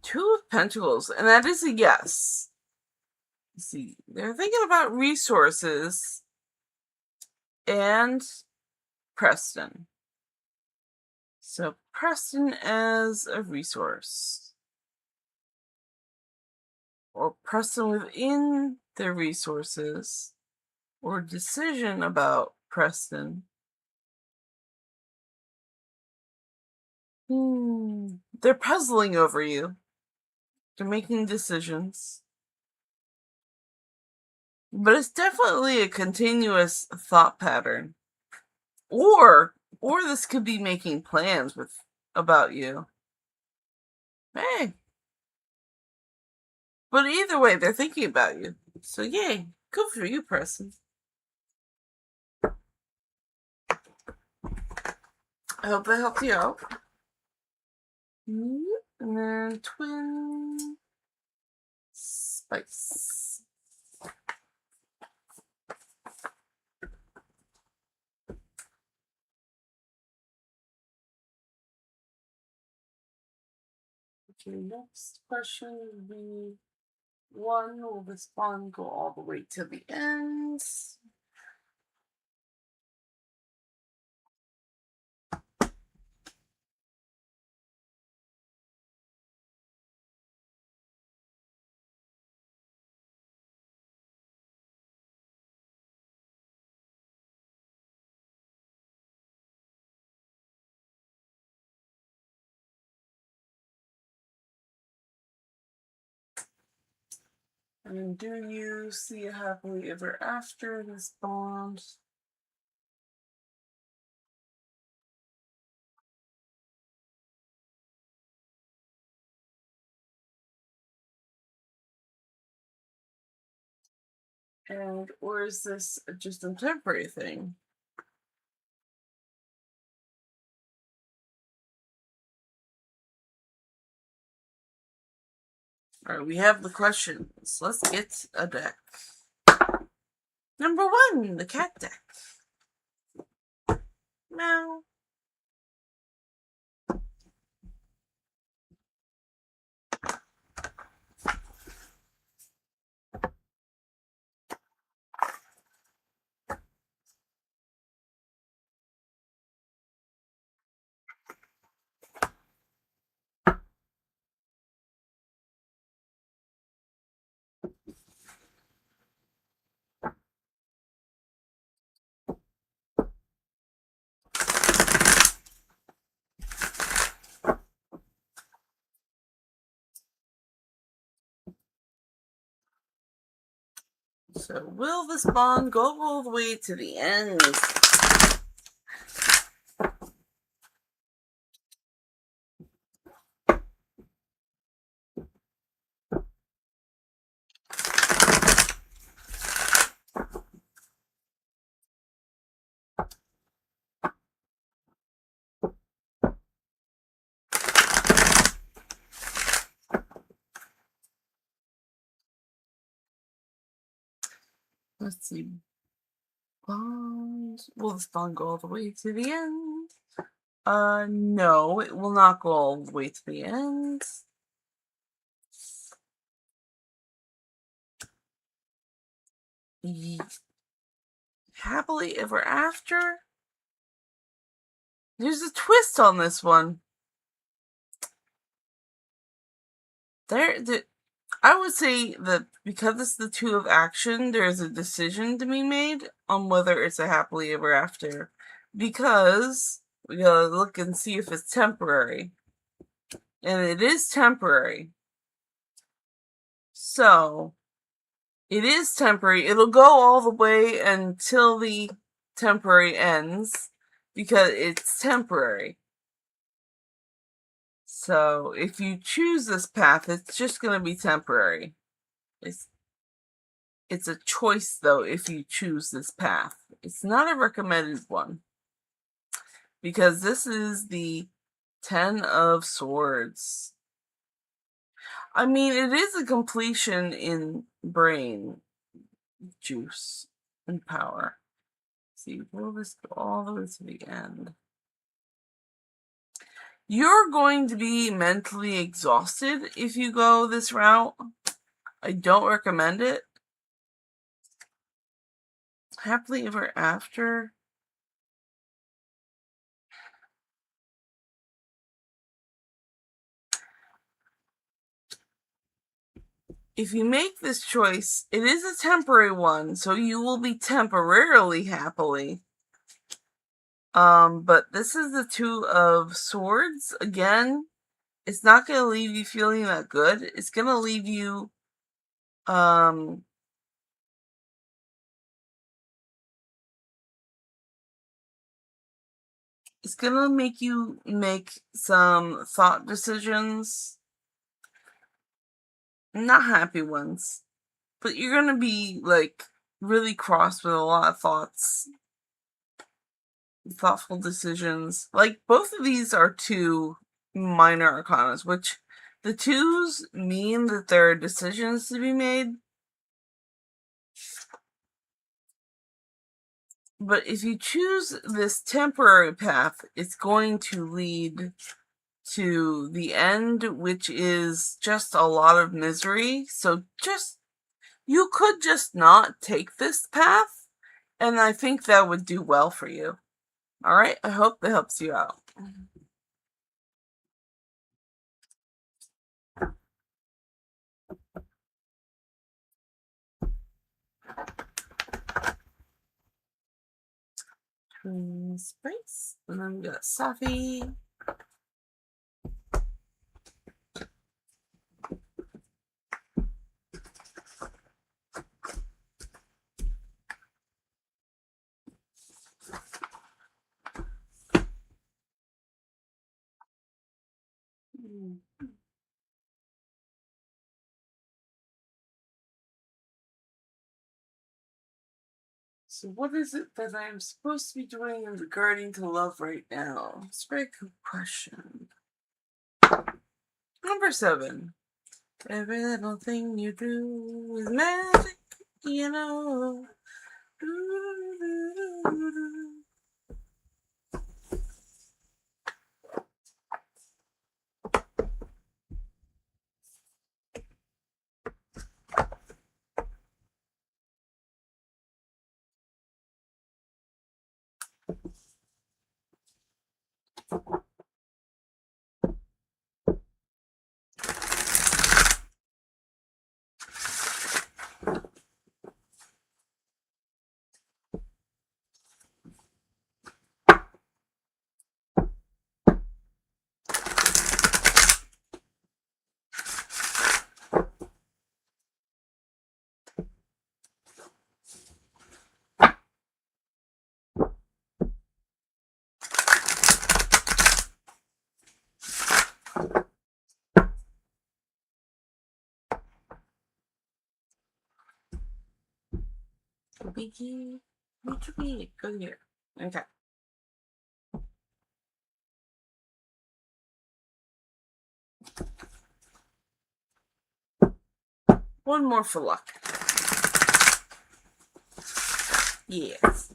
Two of Pentacles, and that is a yes. Let's see, they're thinking about resources and Preston. So Preston as a resource. Or Preston within their resources. Or decision about Preston. They're puzzling over you. They're making decisions. But it's definitely a continuous thought pattern. Or this could be making plans about you. Hey. But either way, they're thinking about you. So yay. Good for you, Preston. I hope that helped you out. And then Twin Spice. Okay, next question would be 1 will respond, go all the way to the end. And do you see a happily ever after this bond? Or is this just a temporary thing? Alright, we have the questions. Let's get a deck. Number 1, the cat deck. Meow. So, will this bond go all the way to the end? Let's see. Bond. Will this bond go all the way to the end? No, it will not go all the way to the end. Happily ever after? There's a twist on this one. I would say that because it's the 2 of action, there's a decision to be made on whether it's a happily ever after. Because we gotta look and see if it's temporary. And it is temporary. So, it is temporary. It'll go all the way until the temporary ends. Because it's temporary. So, if you choose this path, it's just gonna be temporary. It's a choice, though, if you choose this path. It's not a recommended one. Because this is the 10 of Swords. I mean, it is a completion in brain juice and power. Let's see, will this go all the way to the end? You're going to be mentally exhausted if you go this route. I don't recommend it. Happily ever after. If you make this choice, it is a temporary one, so you will be temporarily happily. But this is the 2 of Swords. Again, it's not going to leave you feeling that good. It's going to leave you, it's going to make you make some thought decisions. Not happy ones. But you're going to be, like, really cross with a lot of thoughts. Thoughtful decisions. Like, both of these are 2 minor arcanas, which the 2s mean that there are decisions to be made. But if you choose this temporary path, it's going to lead to the end, which is just a lot of misery. So you could just not take this path, and I think that would do well for you. Alright, I hope that helps you out. Space, and then we got Safi. So what is it that I am supposed to be doing regarding to love right now? It's a very good question. Number 7. Every little thing you do is magic, you know. Biggie, go here. Okay. One more for luck. Yes.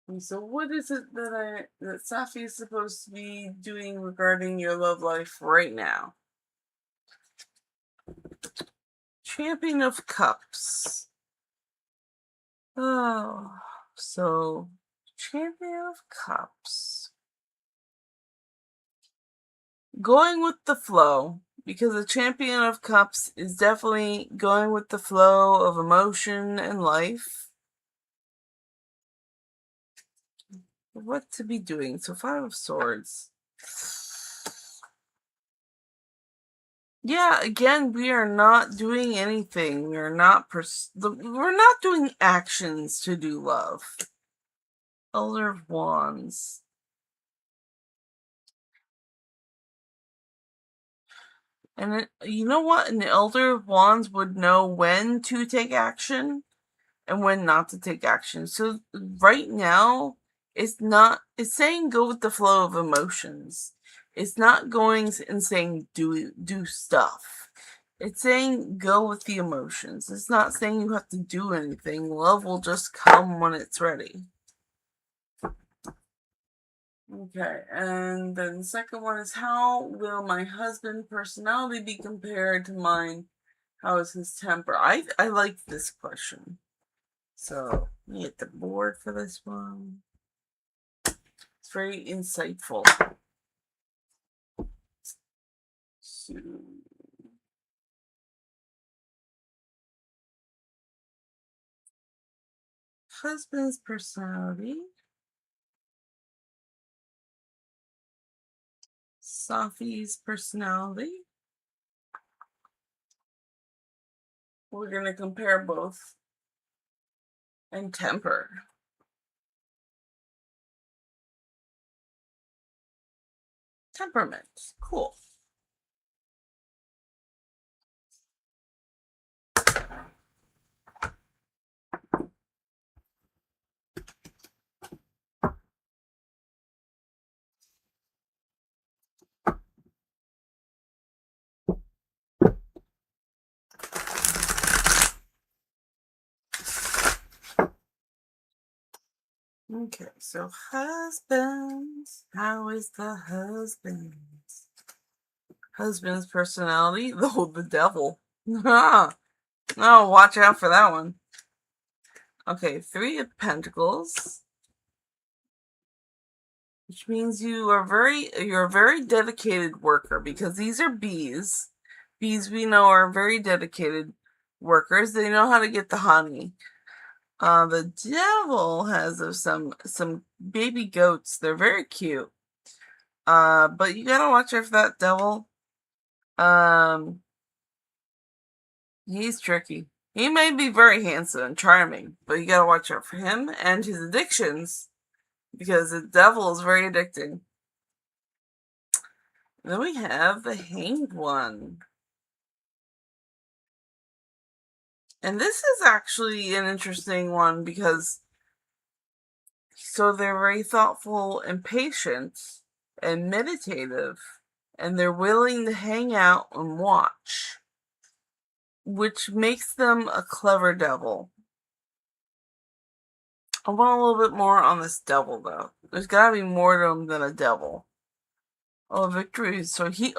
And so what is it that Safi is supposed to be doing regarding your love life right now? Champion of Cups. Oh, so Champion of Cups. Going with the flow, because the Champion of Cups is definitely going with the flow of emotion and life. What to be doing? So 5 of Swords. Yeah, again, we are not doing anything. We are not we're not doing actions to do love. Elder of Wands. And you know what? An Elder of Wands would know when to take action and when not to take action. So right now, it's saying go with the flow of emotions. It's not going and saying do stuff. It's saying go with the emotions. It's not saying you have to do anything. Love will just come when it's ready. Okay, and then the second one is, how will my husband's personality be compared to mine? How is his temper? I like this question. So, let me get the board for this one. It's very insightful. So, husband's personality. Safi's personality. We're going to compare both. And temper. Temperament. Cool. Okay, so husbands. How is the husband? Husband's personality? The devil. Oh, watch out for that one. Okay, 3 of Pentacles. Which means you're a very dedicated worker, because these are bees. Bees, we know, are very dedicated workers. They know how to get the honey. The devil has some baby goats. They're very cute. But you gotta watch out for that devil. He's tricky. He may be very handsome and charming, but you gotta watch out for him and his addictions, because the devil is very addicting. Then we have the Hanged One. And this is actually an interesting one because so they're very thoughtful and patient and meditative, and they're willing to hang out and watch, which makes them a clever devil. I want a little bit more on this devil, though. There's gotta be more to him than a devil. Oh, victory. So yeah,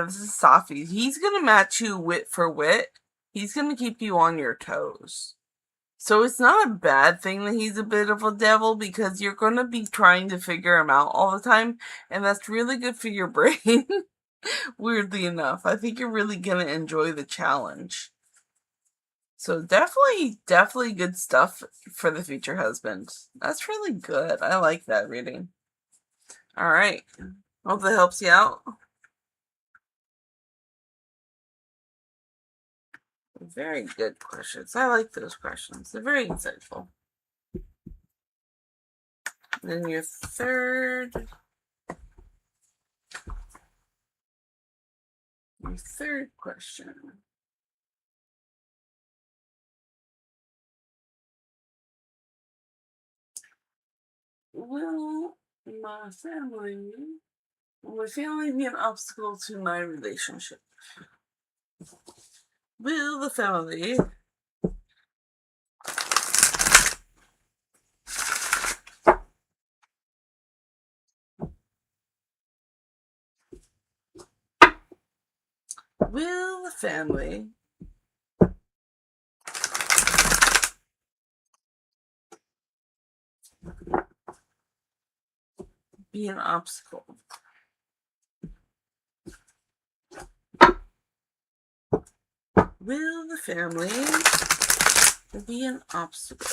this is Safi. He's gonna match you wit for wit. He's gonna keep you on your toes. So it's not a bad thing that he's a bit of a devil because you're gonna be trying to figure him out all the time, and that's really good for your brain. Weirdly enough, I think you're really gonna enjoy the challenge. So definitely good stuff for the future husband. That's really good. I like that reading. All right. Hope that helps you out. Very good questions. I like those questions. They're very insightful. Then your third question. Will my family be an obstacle to my relationship? Will the family be an obstacle? Will the family be an obstacle?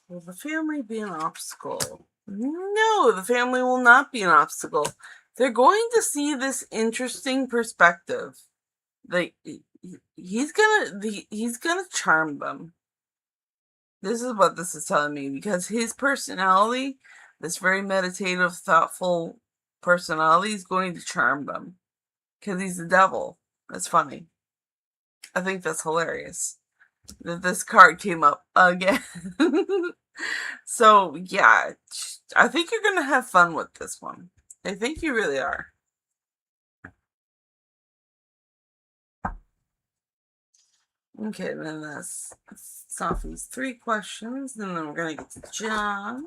Will the family be an obstacle? No, the family will not be an obstacle. They're going to see this interesting perspective. He's gonna charm them. This is what this is telling me because his personality, this very meditative, thoughtful personality, is going to charm them because he's the devil. That's funny. I think that's hilarious that this card came up again. So yeah, I think you're gonna have fun with this one. I think you really are. Okay, then that's Sophie's 3 questions, and then we're gonna get to John.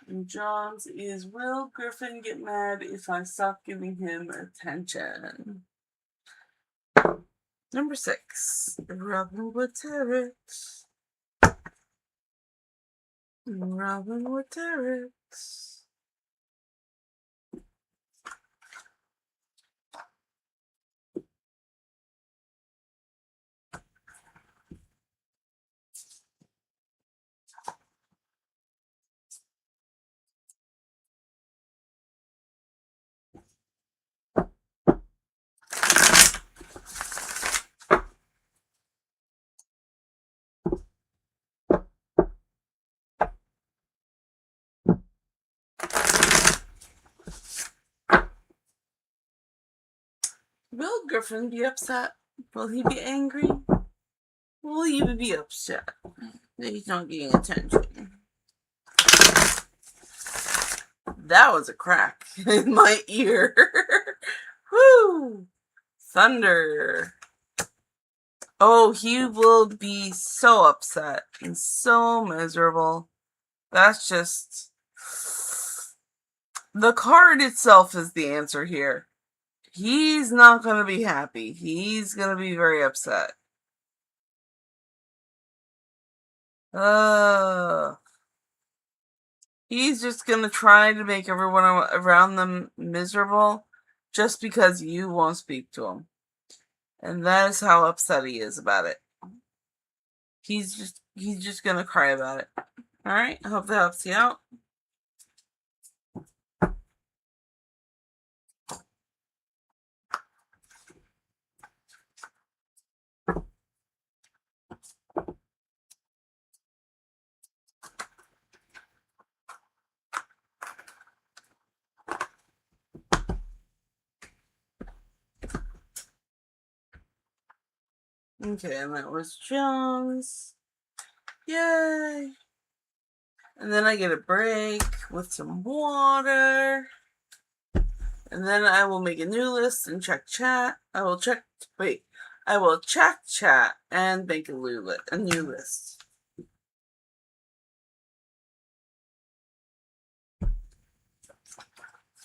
And John's is, will Griffin get mad if I stop giving him attention? Number 6, Robin would tear it. Robin would tear it. Will Griffin be upset? Will he be angry? Will he even be upset that he's not getting attention? That was a crack in my ear. Whoo! Thunder. Oh, he will be so upset and so miserable. That's just... The card itself is the answer here. He's not going to be happy. He's going to be very upset. He's just going to try to make everyone around them miserable just because you won't speak to him. And that is how upset he is about it. He's just gonna cry about it. Alright, I hope that helps you out. Okay, and that was Jones. Yay! And then I get a break with some water. And then I will make a new list and check chat. I will check chat and make a new list.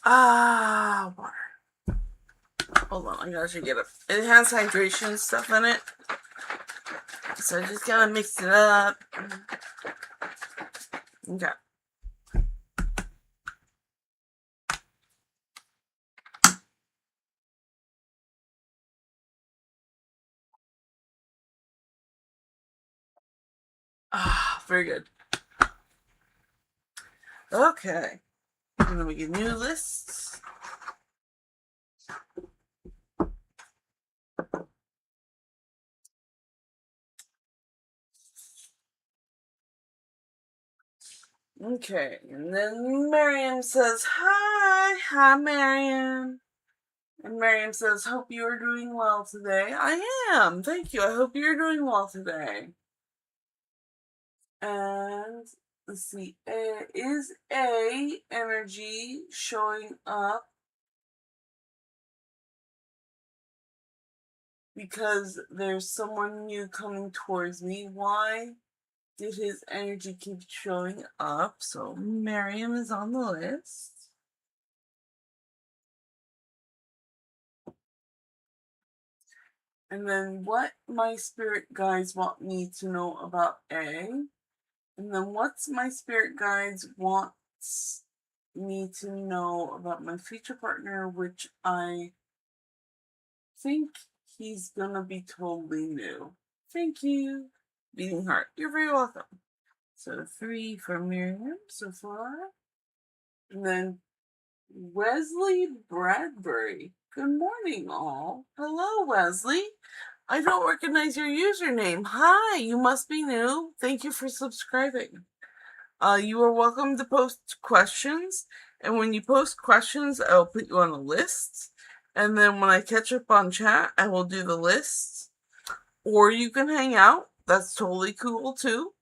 Water. Hold on, I gotta get it. It has hydration stuff in it. So I just gotta mix it up. Okay. Very good. Okay. I'm gonna make a new list. Okay, and then Miriam says, hi. Hi, Miriam. And Miriam says, hope you are doing well today. I am. Thank you. I hope you're doing well today. And let's see. Is A energy showing up because there's someone new coming towards me? Why did his energy keep showing up? So Miriam is on the list. And then what my spirit guides want me to know about A. And then what's my spirit guides wants me to know about my future partner, which I think he's gonna be totally new. Thank you. Beating heart. You're very welcome. So 3 for Miriam so far. And then Wesley Bradbury. Good morning, all. Hello, Wesley. I don't recognize your username. Hi, you must be new. Thank you for subscribing. You are welcome to post questions, and when you post questions, I will put you on a list. And then when I catch up on chat, I will do the list. Or you can hang out. That's totally cool too.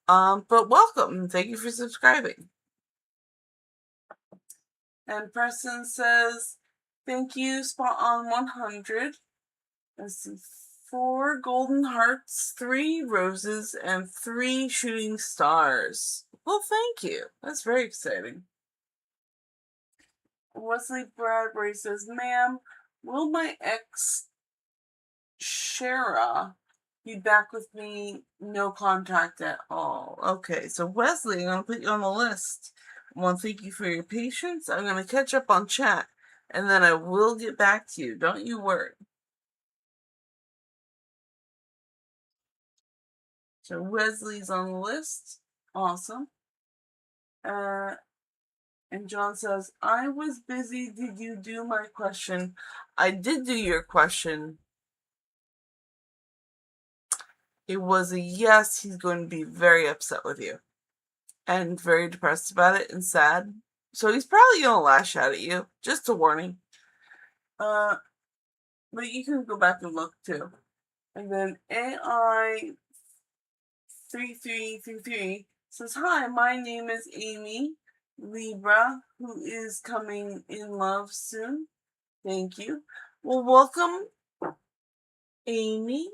But welcome. Thank you for subscribing. And Preston says, thank you, spot on 100. Let's see, 4 golden hearts, 3 roses, and 3 shooting stars. Well, thank you. That's very exciting. Wesley Bradbury says, ma'am, will my ex, Shara, be back with me? No contact at all. Okay, so Wesley, I'm going to put you on the list. I want to thank you for your patience. I'm going to catch up on chat, and then I will get back to you. Don't you worry. So Wesley's on the list. Awesome. And John says, I was busy. Did you do my question? I did do your question. It was a yes. He's going to be very upset with you and very depressed about it and sad. So he's probably going to lash out at you. Just a warning. But you can go back and look too. And then AI 3333 says, hi, my name is Amy Libra, who is coming in love soon. Thank you. Well, welcome, Amy.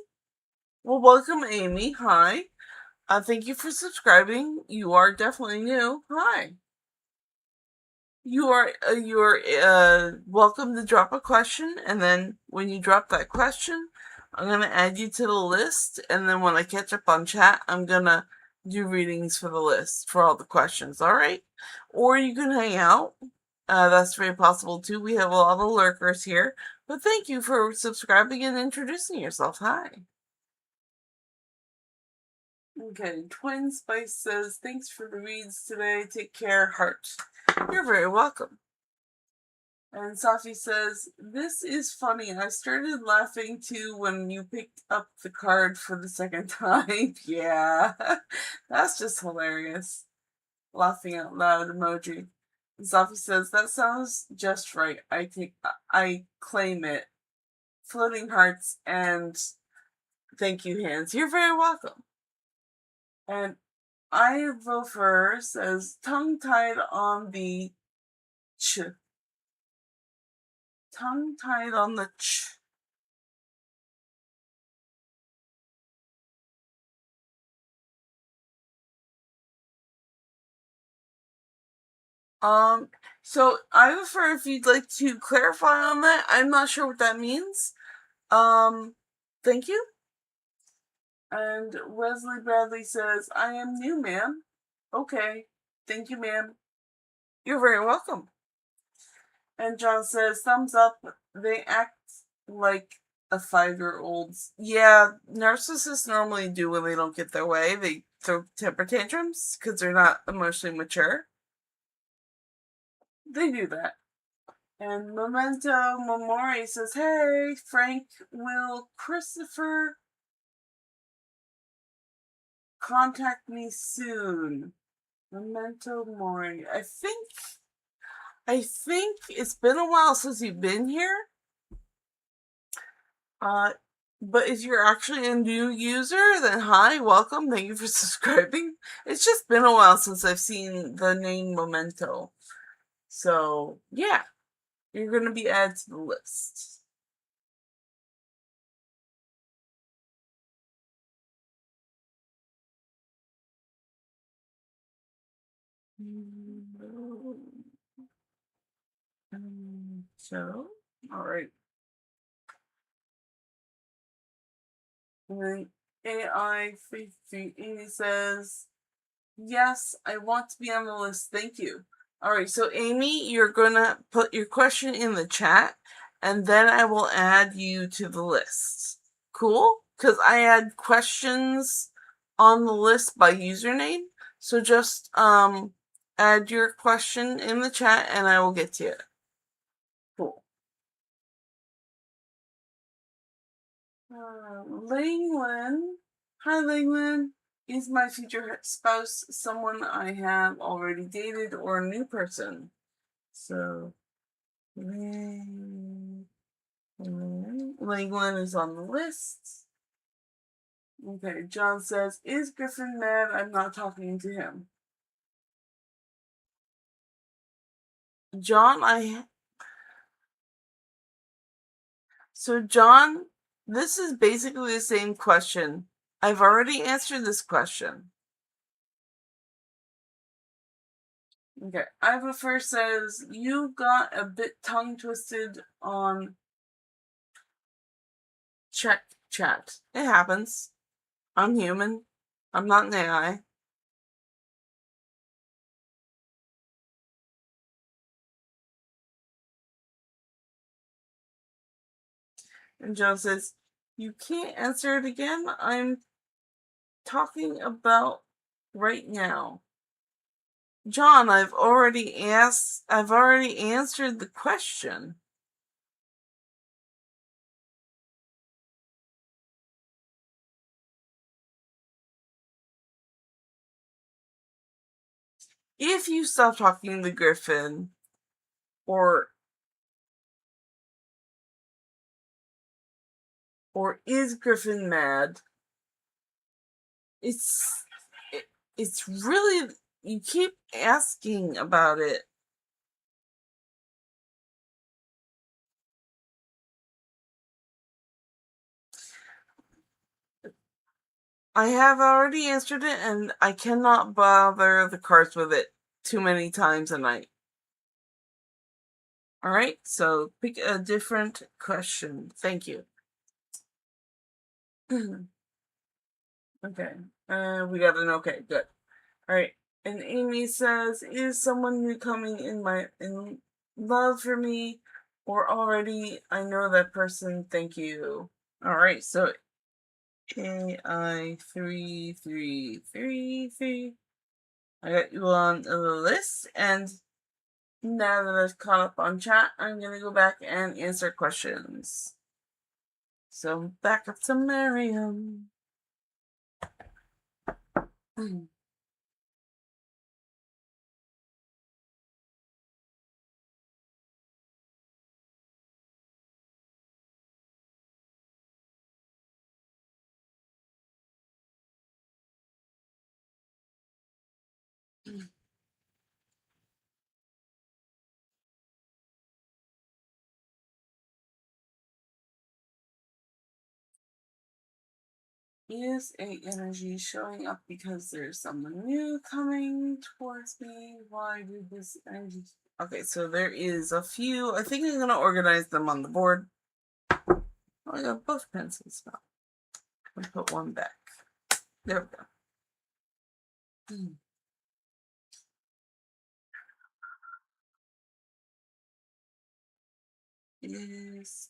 Hi. Thank you for subscribing. You are definitely new. Hi. You are welcome to drop a question, and then when you drop that question, I'm gonna add you to the list, and then when I catch up on chat, I'm gonna do readings for the list for all the questions. All right, or you can hang out. That's very possible too. We have a lot of lurkers here. But thank you for subscribing and introducing yourself. Hi. Okay, Twin Spice says, thanks for the reads today. Take care, heart. You're very welcome. And Safi says, this is funny. I started laughing too when you picked up the card for the second time. Yeah, that's just hilarious. Laughing out loud emoji. And Safi says, that sounds just right. I claim it. Floating hearts and thank you hands. You're very welcome. And I Vofer says, tongue tied on the ch. Tongue tied on the ch. So I Vofer, if you'd like to clarify on that, I'm not sure what that means. Thank you. And Wesley Bradley says, I am new, ma'am. Okay. Thank you, ma'am. You're very welcome. And John says, thumbs up. They act like a 5-year-old. Yeah, narcissists normally do when they don't get their way. They throw temper tantrums because they're not emotionally mature. They do that. And Memento Momori says, hey, Frank, will Christopher contact me soon? Memento Mori. I think it's been a while since you've been here. But if you're actually a new user, then hi, welcome, thank you for subscribing. It's just been a while since I've seen the name Memento. So, yeah, you're gonna be added to the list. So, alright. And then AI 5380 says, yes, I want to be on the list. Thank you. Alright, so Amy, you're gonna put your question in the chat, and then I will add you to the list. Cool? Because I add questions on the list by username. So just add your question in the chat and I will get to it. Cool. Langlin. Hi, Langlin. Is my future spouse someone I have already dated or a new person? So, Langlin is on the list. Okay, John says, is Griffin mad I'm not talking to him? John, So, John, this is basically the same question. I've already answered this question. Okay, Iva first says, you got a bit tongue twisted on chat. It happens. I'm human. I'm not an AI. And John says, you can't answer it again. I'm talking about right now. John, I've already answered the question. If you stop talking to Griffin, or is Griffin mad? It's really, you keep asking about it. I have already answered it, and I cannot bother the cards with it too many times a night. Alright, so pick a different question. Thank you. Okay, we got an okay, good. Alright, and Amy says, is someone new coming in love for me, or already I know that person, thank you. Alright, so AI33333. I got you on the list, and now that I've caught up on chat, I'm gonna go back and answer questions. So back up to Miriam. Is a energy showing up because there's someone new coming towards me? Why did this energy? Okay, so there is a few. I think I'm gonna organize them on the board. Oh, I got both pencils now. I'm gonna put one back. There we go. Is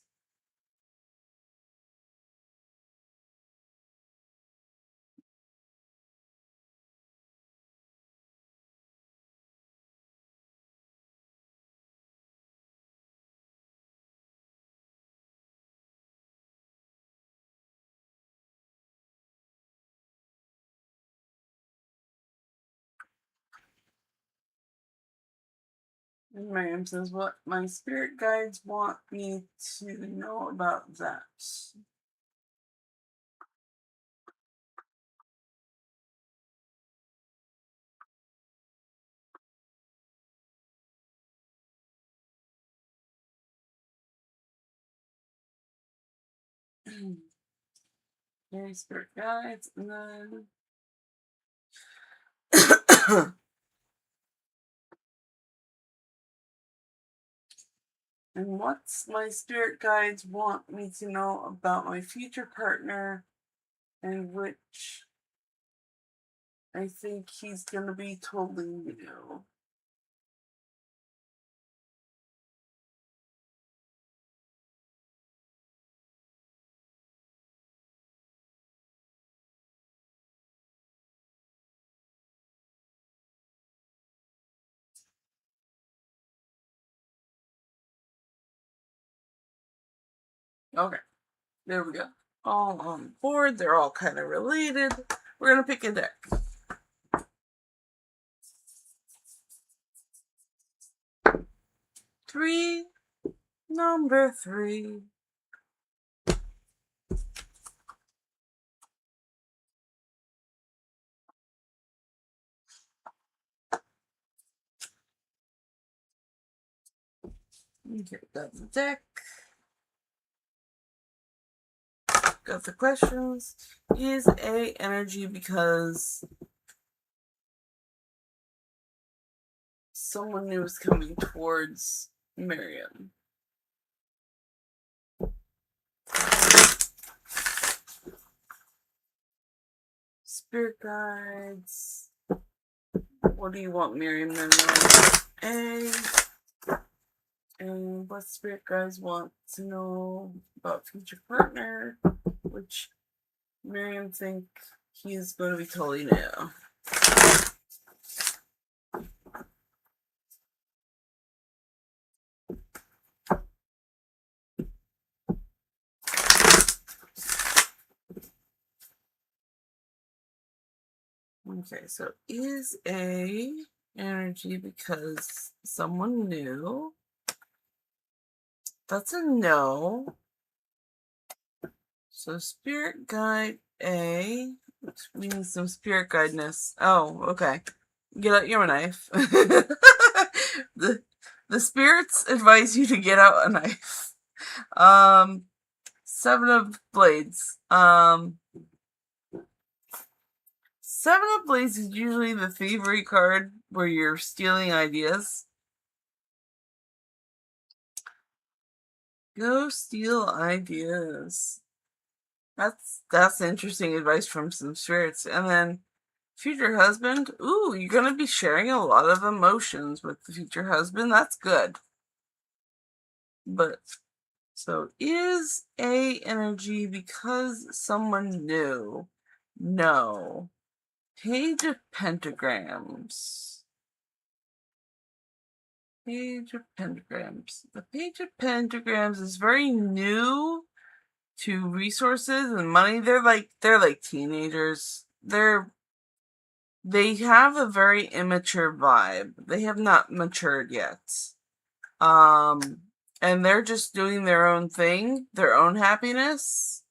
Miriam says, what my spirit guides want me to know about that. Okay, spirit guides, and then and what's my spirit guides want me to know about my future partner, and which I think he's gonna be totally new. Okay, there we go. All on board. They're all kind of related. We're gonna pick a deck. Number 3. Okay, got the deck. Got the questions. Is A energy because someone new is coming towards Miriam? Spirit guides. What do you want Miriam to know? A. And what spirit guides want to know about future partner, which Miriam think he is going to be totally new. Okay, so is A energy because someone new? That's a no. So spirit guide A, which means some spirit guidness. Oh, okay. Get out your knife. the spirits advise you to get out a knife. 7 of Blades. 7 of Blades is usually the thievery card where you're stealing ideas. Go steal ideas. That's interesting advice from some spirits. And then future husband. Ooh, you're gonna be sharing a lot of emotions with the future husband. That's good. But, so is A energy because someone new? No. Page of Pentagrams. Page of Pentagrams. The Page of Pentagrams is very new to resources and money. They're like teenagers. They have a very immature vibe. They have not matured yet. And they're just doing their own thing, their own happiness.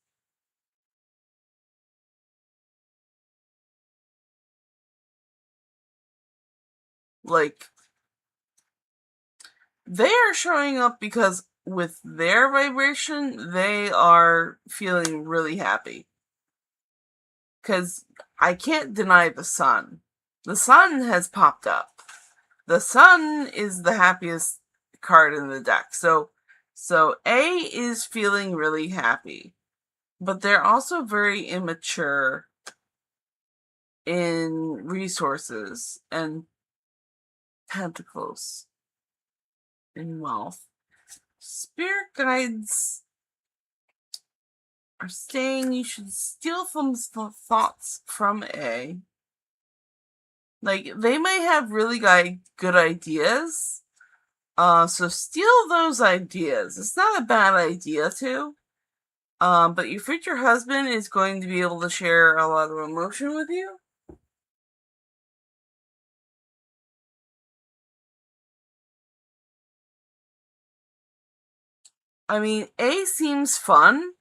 Like, they are showing up because with their vibration, they are feeling really happy. Because I can't deny the sun. The sun has popped up. The sun is the happiest card in the deck. So A is feeling really happy. But they're also very immature in resources and pentacles and wealth. Spirit guides are saying you should steal some thoughts from A. Like, they might have really good ideas. So steal those ideas. It's not a bad idea to. But your future husband is going to be able to share a lot of emotion with you. I mean, A seems fun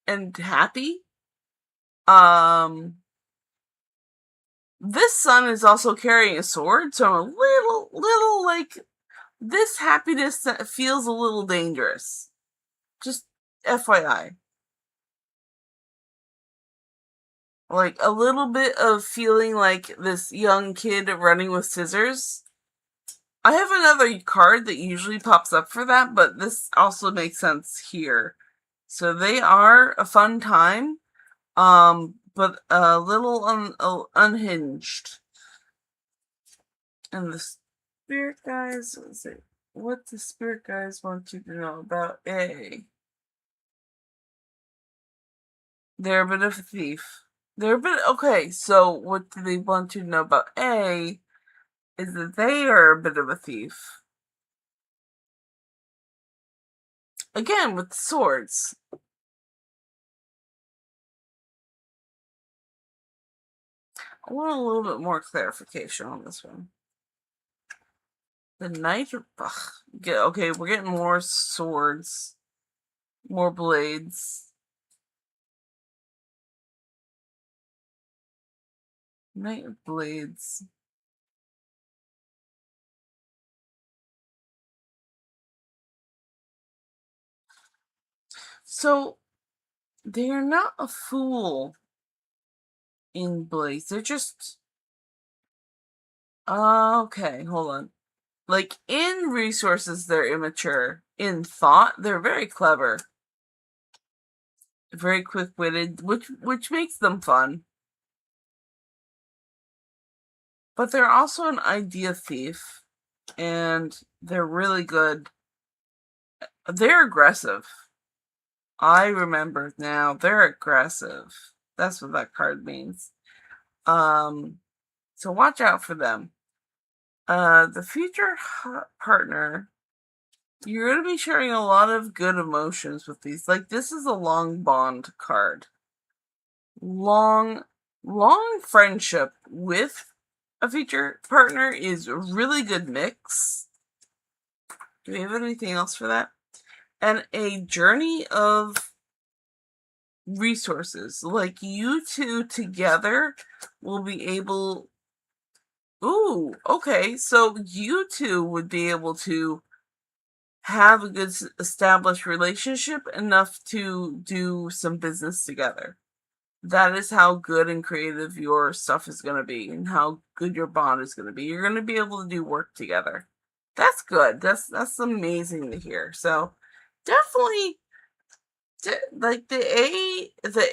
and happy. This sun is also carrying a sword, so I'm a little like, this happiness feels a little dangerous. Just FYI. Like, a little bit of feeling like this young kid running with scissors. I have another card that usually pops up for that, but this also makes sense here. So they are a fun time, but a little unhinged. And the spirit guys, what the spirit guys want you to know about A? They're a bit of a thief. Okay, so what do they want you to know about A is that they are a bit of a thief. Again, with swords. I want a little bit more clarification on this one. The knight of... okay, we're getting more swords. More blades. Knight of blades. So, they're not a fool in blades. They're just... okay, hold on. Like, in resources, they're immature. In thought, they're very clever. Very quick-witted, which makes them fun. But they're also an idea thief. And they're really good. They're aggressive. I remember now. They're aggressive. That's what that card means. So watch out for them. The future partner, you're going to be sharing a lot of good emotions with these. Like, this is a long bond card. Long friendship with a future partner is a really good mix. Do we have anything else for that? And a journey of resources. Like, you two together will be able... Ooh, okay. So you two would be able to have a good established relationship enough to do some business together. That is how good and creative your stuff is going to be and how good your bond is going to be. You're going to be able to do work together. That's good. That's amazing to hear. So definitely, like, the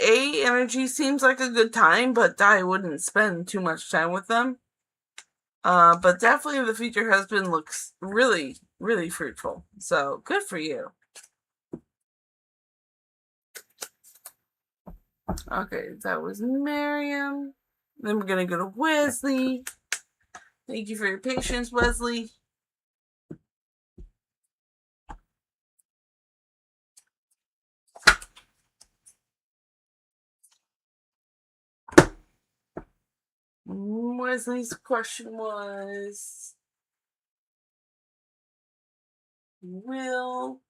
A energy seems like a good time, but I wouldn't spend too much time with them. But definitely the future husband looks really, really fruitful. So good for you. Okay, that was Miriam. Then we're gonna go to Wesley. Thank you for your patience, Wesley. Wesley's question was, will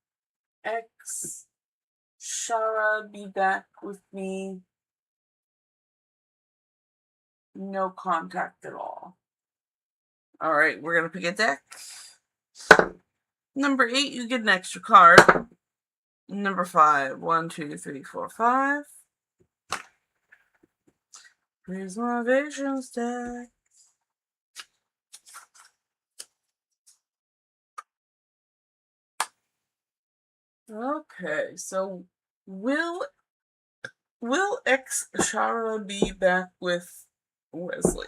X Shara be back with me? No contact at all. All right, we're going to pick a deck. Number 8, you get an extra card. Number 5, 1, 2, 3, 4, 5. Here's my visions deck. Okay, so will X Shara be back with Wesley?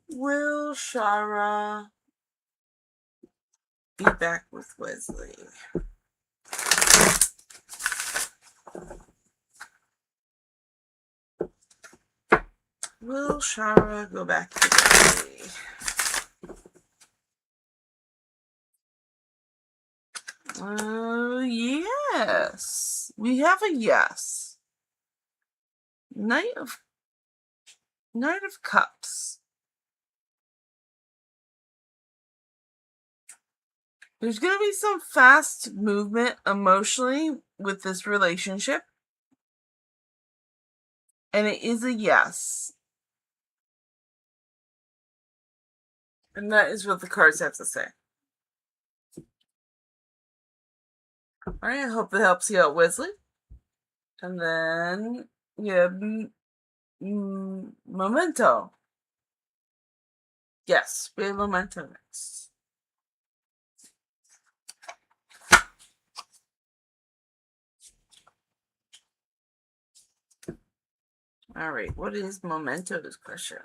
Will Shara be back with Wesley? Will Shara go back to Wesley? Yes. We have a yes. Knight of Cups. There's going to be some fast movement emotionally with this relationship. And it is a yes. And that is what the cards have to say. Alright, I hope that helps you out, Wesley. And then we have Memento. Yes, we have Memento next. Alright, what is Memento's question?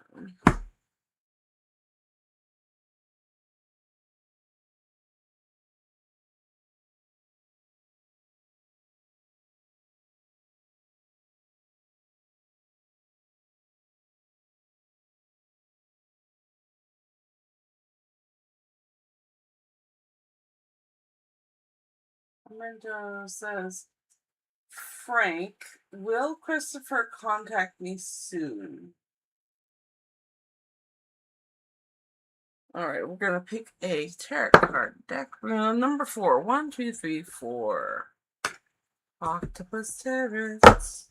Memento says, Frank, will Christopher contact me soon? Alright, we're gonna pick a tarot card deck. We're gonna number 4. 1, 2, 3, 4. Octopus Terrace.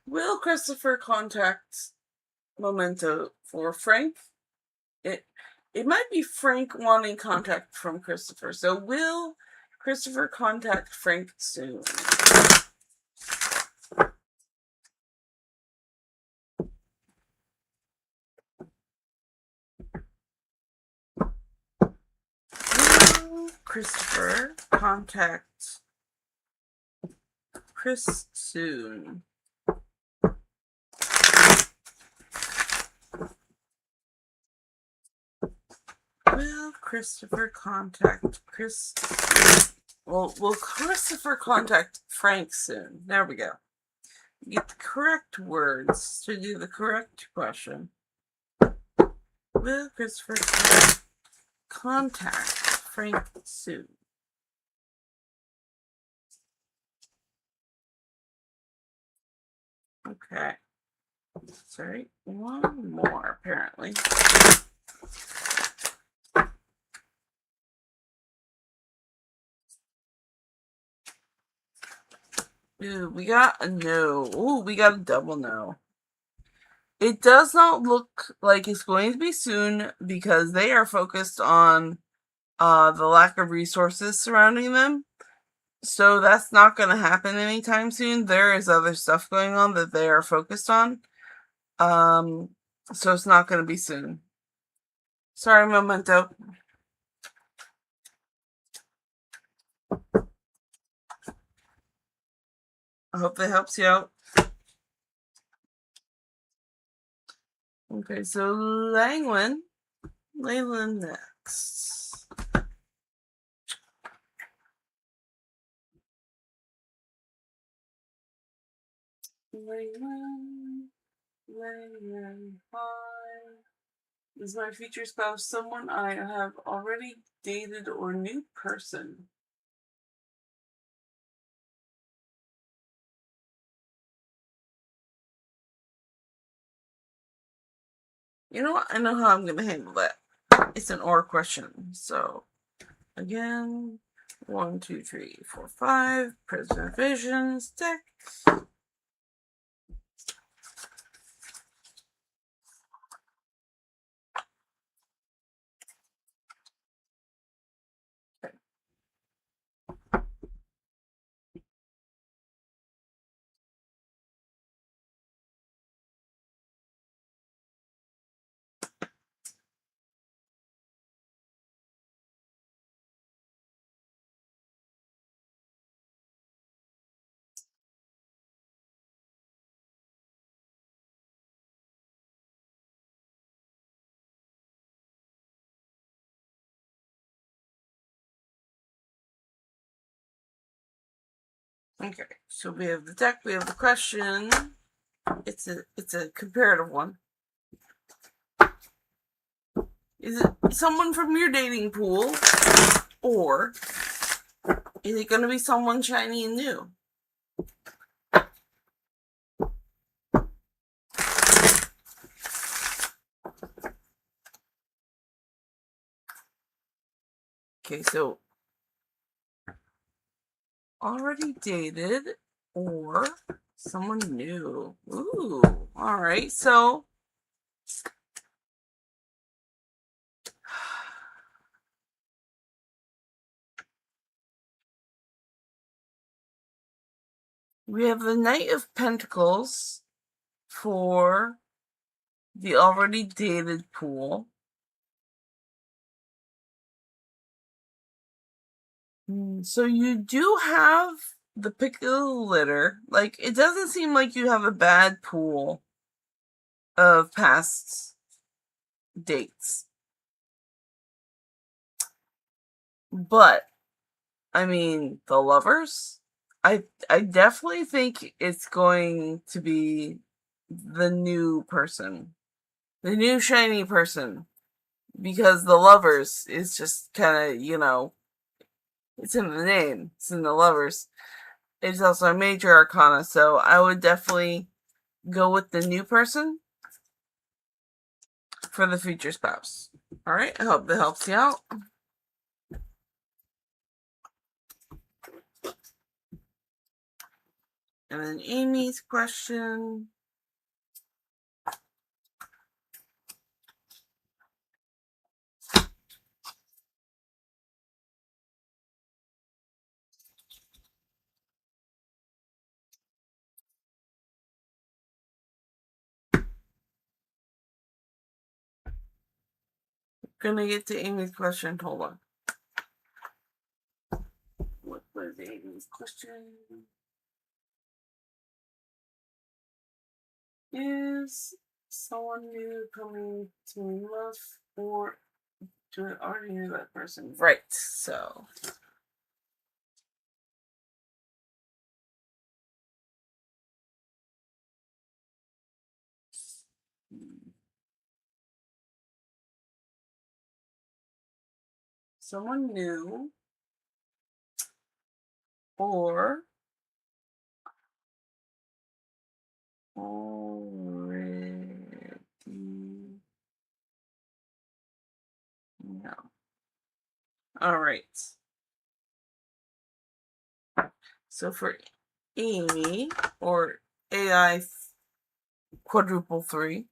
Will Christopher contact Memento for Frank? It might be Frank wanting contact from Christopher. So will Christopher contact Frank soon? Will Christopher contact Chris soon? Will Christopher contact Chris? Well, will Christopher contact Frank soon? There we go. Get the correct words to do the correct question. Will Christopher contact Frank soon? Okay. Sorry, one more apparently. Ooh, we got a no. Ooh, we got a double no. It does not look like it's going to be soon because they are focused on the lack of resources surrounding them. So that's not going to happen anytime soon. There is other stuff going on that they are focused on. So it's not going to be soon. Sorry, Memento. hope that helps you out. Okay, so Leyland next. Leyland, hi. Is my future spouse someone I have already dated or new person? You know what? I know how I'm going to handle that. It's an or question. So, again, 1, 2, 3, 4, 5. President Visions, deck. Okay, so we have the deck, we have the question. It's a comparative one. Is it someone from your dating pool, or is it going to be someone shiny and new? Okay, so already dated or someone new. Ooh, all right. So we have the Knight of Pentacles for the already dated pool. So you do have the pick of the litter. Like, it doesn't seem like you have a bad pool of past dates. But, I mean, the Lovers, I definitely think it's going to be the new person. The new shiny person. Because the Lovers is just kind of, it's in the name. It's in the Lovers. It's also a major arcana, so I would definitely go with the new person for the future spouse. Alright, I hope that helps you out. And then Amy's question. Gonna get to Amy's question. Hold on. What was Amy's question? Is someone new coming to me love, or do I already know that person? Right, so. Someone new, or already no. All right. So for Amy, or AI quadruple 3,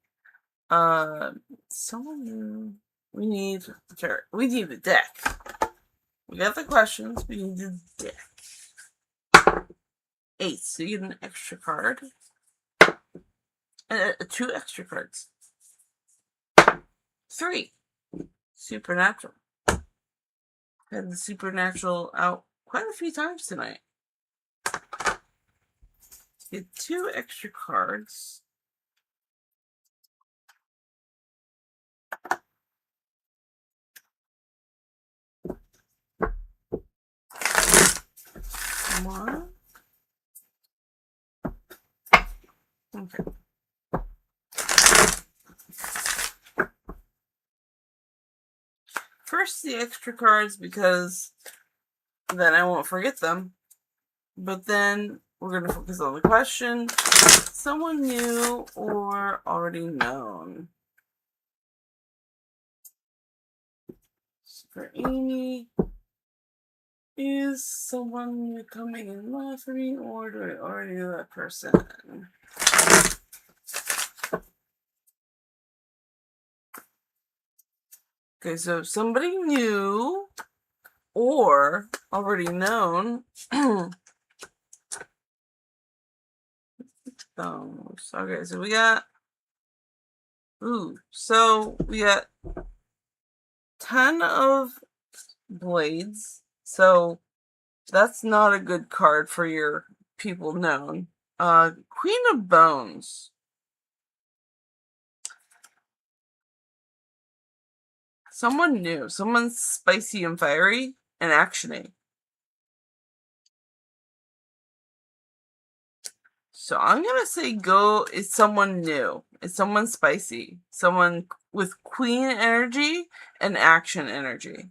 someone new. We need the deck. We got the questions. We need the deck. 8. So you get an extra card. And 2 extra cards. 3. Supernatural. Had the Supernatural out quite a few times tonight. Get 2 extra cards. Come on. Okay. First, the extra cards, because then I won't forget them. But then we're going to focus on the question. Someone new or already known? For Amy, is someone new coming in love for me, or do I already know that person? Okay, so somebody new or already known. Okay, so we got so we got 10 of blades. So that's not a good card for your people known. Queen of bones. Someone new, someone spicy and fiery and actiony. So I'm gonna say go is someone new. It's someone spicy. Someone with queen energy and action energy.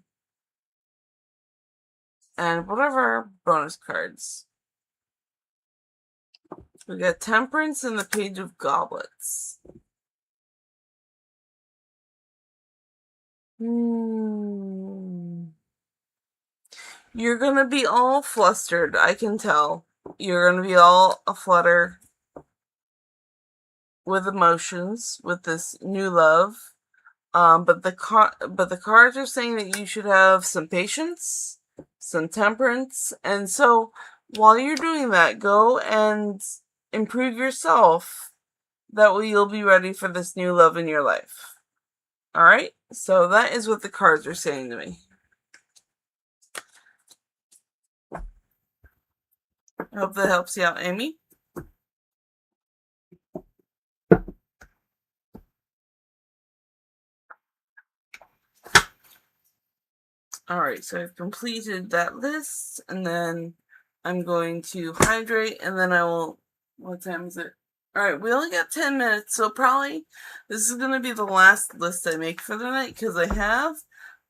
And whatever bonus cards. We got Temperance and the Page of Goblets. You're gonna be all flustered, I can tell. You're gonna be all aflutter with emotions with this new love. But the cards are saying that you should have some patience, some temperance, and so while you're doing that, go and improve yourself. That way you'll be ready for this new love in your life. Alright? So that is what the cards are saying to me. I hope that helps you out, Amy. Alright, so I've completed that list, and then I'm going to hydrate, and then I will... What time is it? Alright, we only got 10 minutes, so probably this is going to be the last list I make for the night, because I have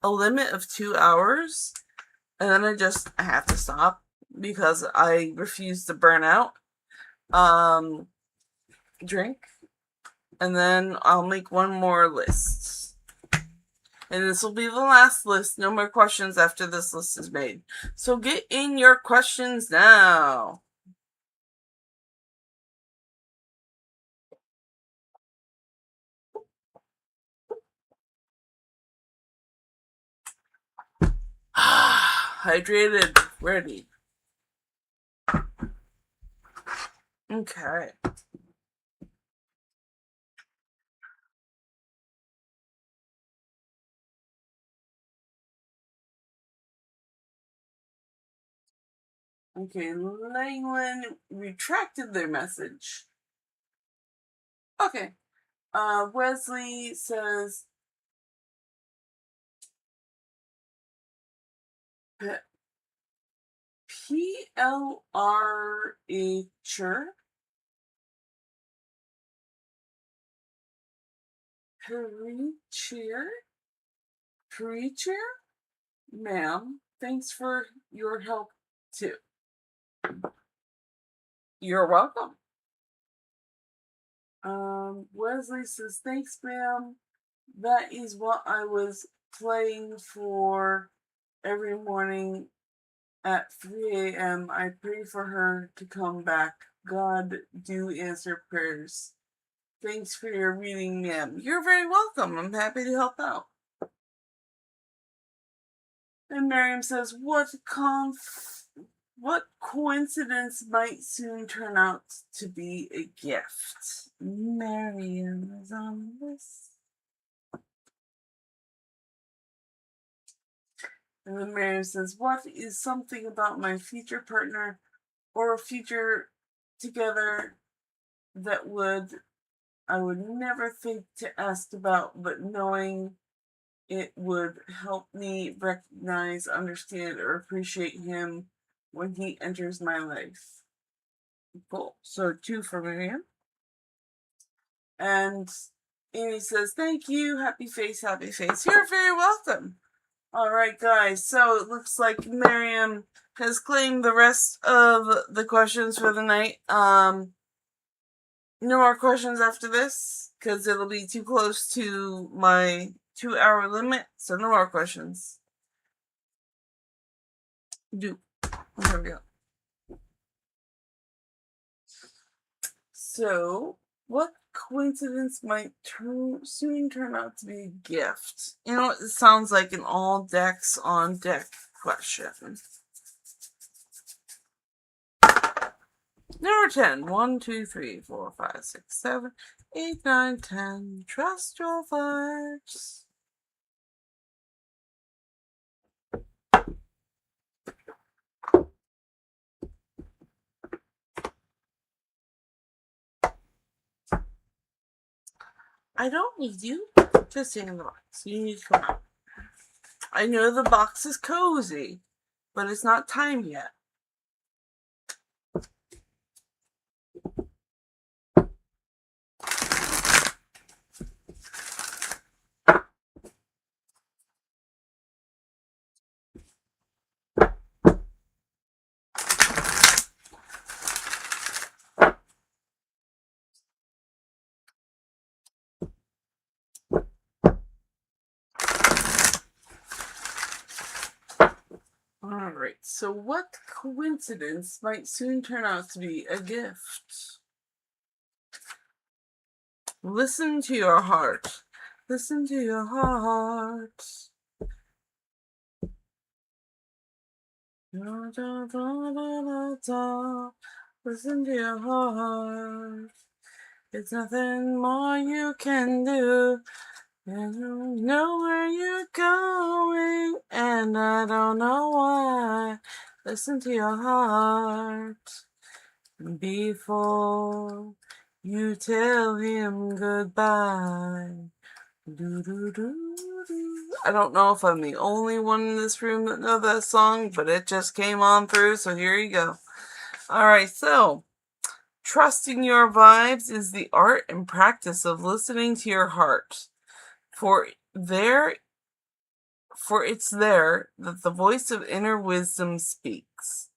a limit of 2 hours, and then I have to stop, because I refuse to burn out. Drink, and then I'll make one more list. And this will be the last list. No more questions after this list is made. So get in your questions now. Hydrated. Ready. Okay. Okay, Langland retracted their message. Okay. Wesley says PLR-er, preacher, ma'am, thanks for your help too. You're welcome. Wesley says, thanks, ma'am. That is what I was playing for every morning at 3 a.m. I pray for her to come back. God do answer prayers. Thanks for your reading, ma'am. You're very welcome. I'm happy to help out. And Miriam says, what coincidence might soon turn out to be a gift? Miriam is on this. And then Miriam says, what is something about my future partner or future together that I would never think to ask about, but knowing it would help me recognize, understand, or appreciate him when he enters my life. Cool. So 2 for Miriam. And Amy says, thank you. Happy face, happy face. You're very welcome. All right, guys. So it looks like Miriam has claimed the rest of the questions for the night. No more questions after this, because it'll be too close to my 2-hour limit. So no more questions. There we go. So, what coincidence might soon turn out to be a gift? You know, it sounds like an all decks on deck question. Number 10. 1, 2, 3, 4, 5, 6, 7, 8, 9, 10. Trust your vibes. I don't need you to stay in the box. You need to come out. I know the box is cozy, but it's not time yet. Alright, so what coincidence might soon turn out to be a gift? Listen to your heart. Listen to your heart. Listen to your heart. It's nothing more you can do. And you know where you're going, and I don't know why. Listen to your heart before you tell him goodbye. I don't know if I'm the only one in this room that know that song, but it just came on through, so here you go. Alright, so trusting your vibes is the art and practice of listening to your heart. For it's there that the voice of inner wisdom speaks.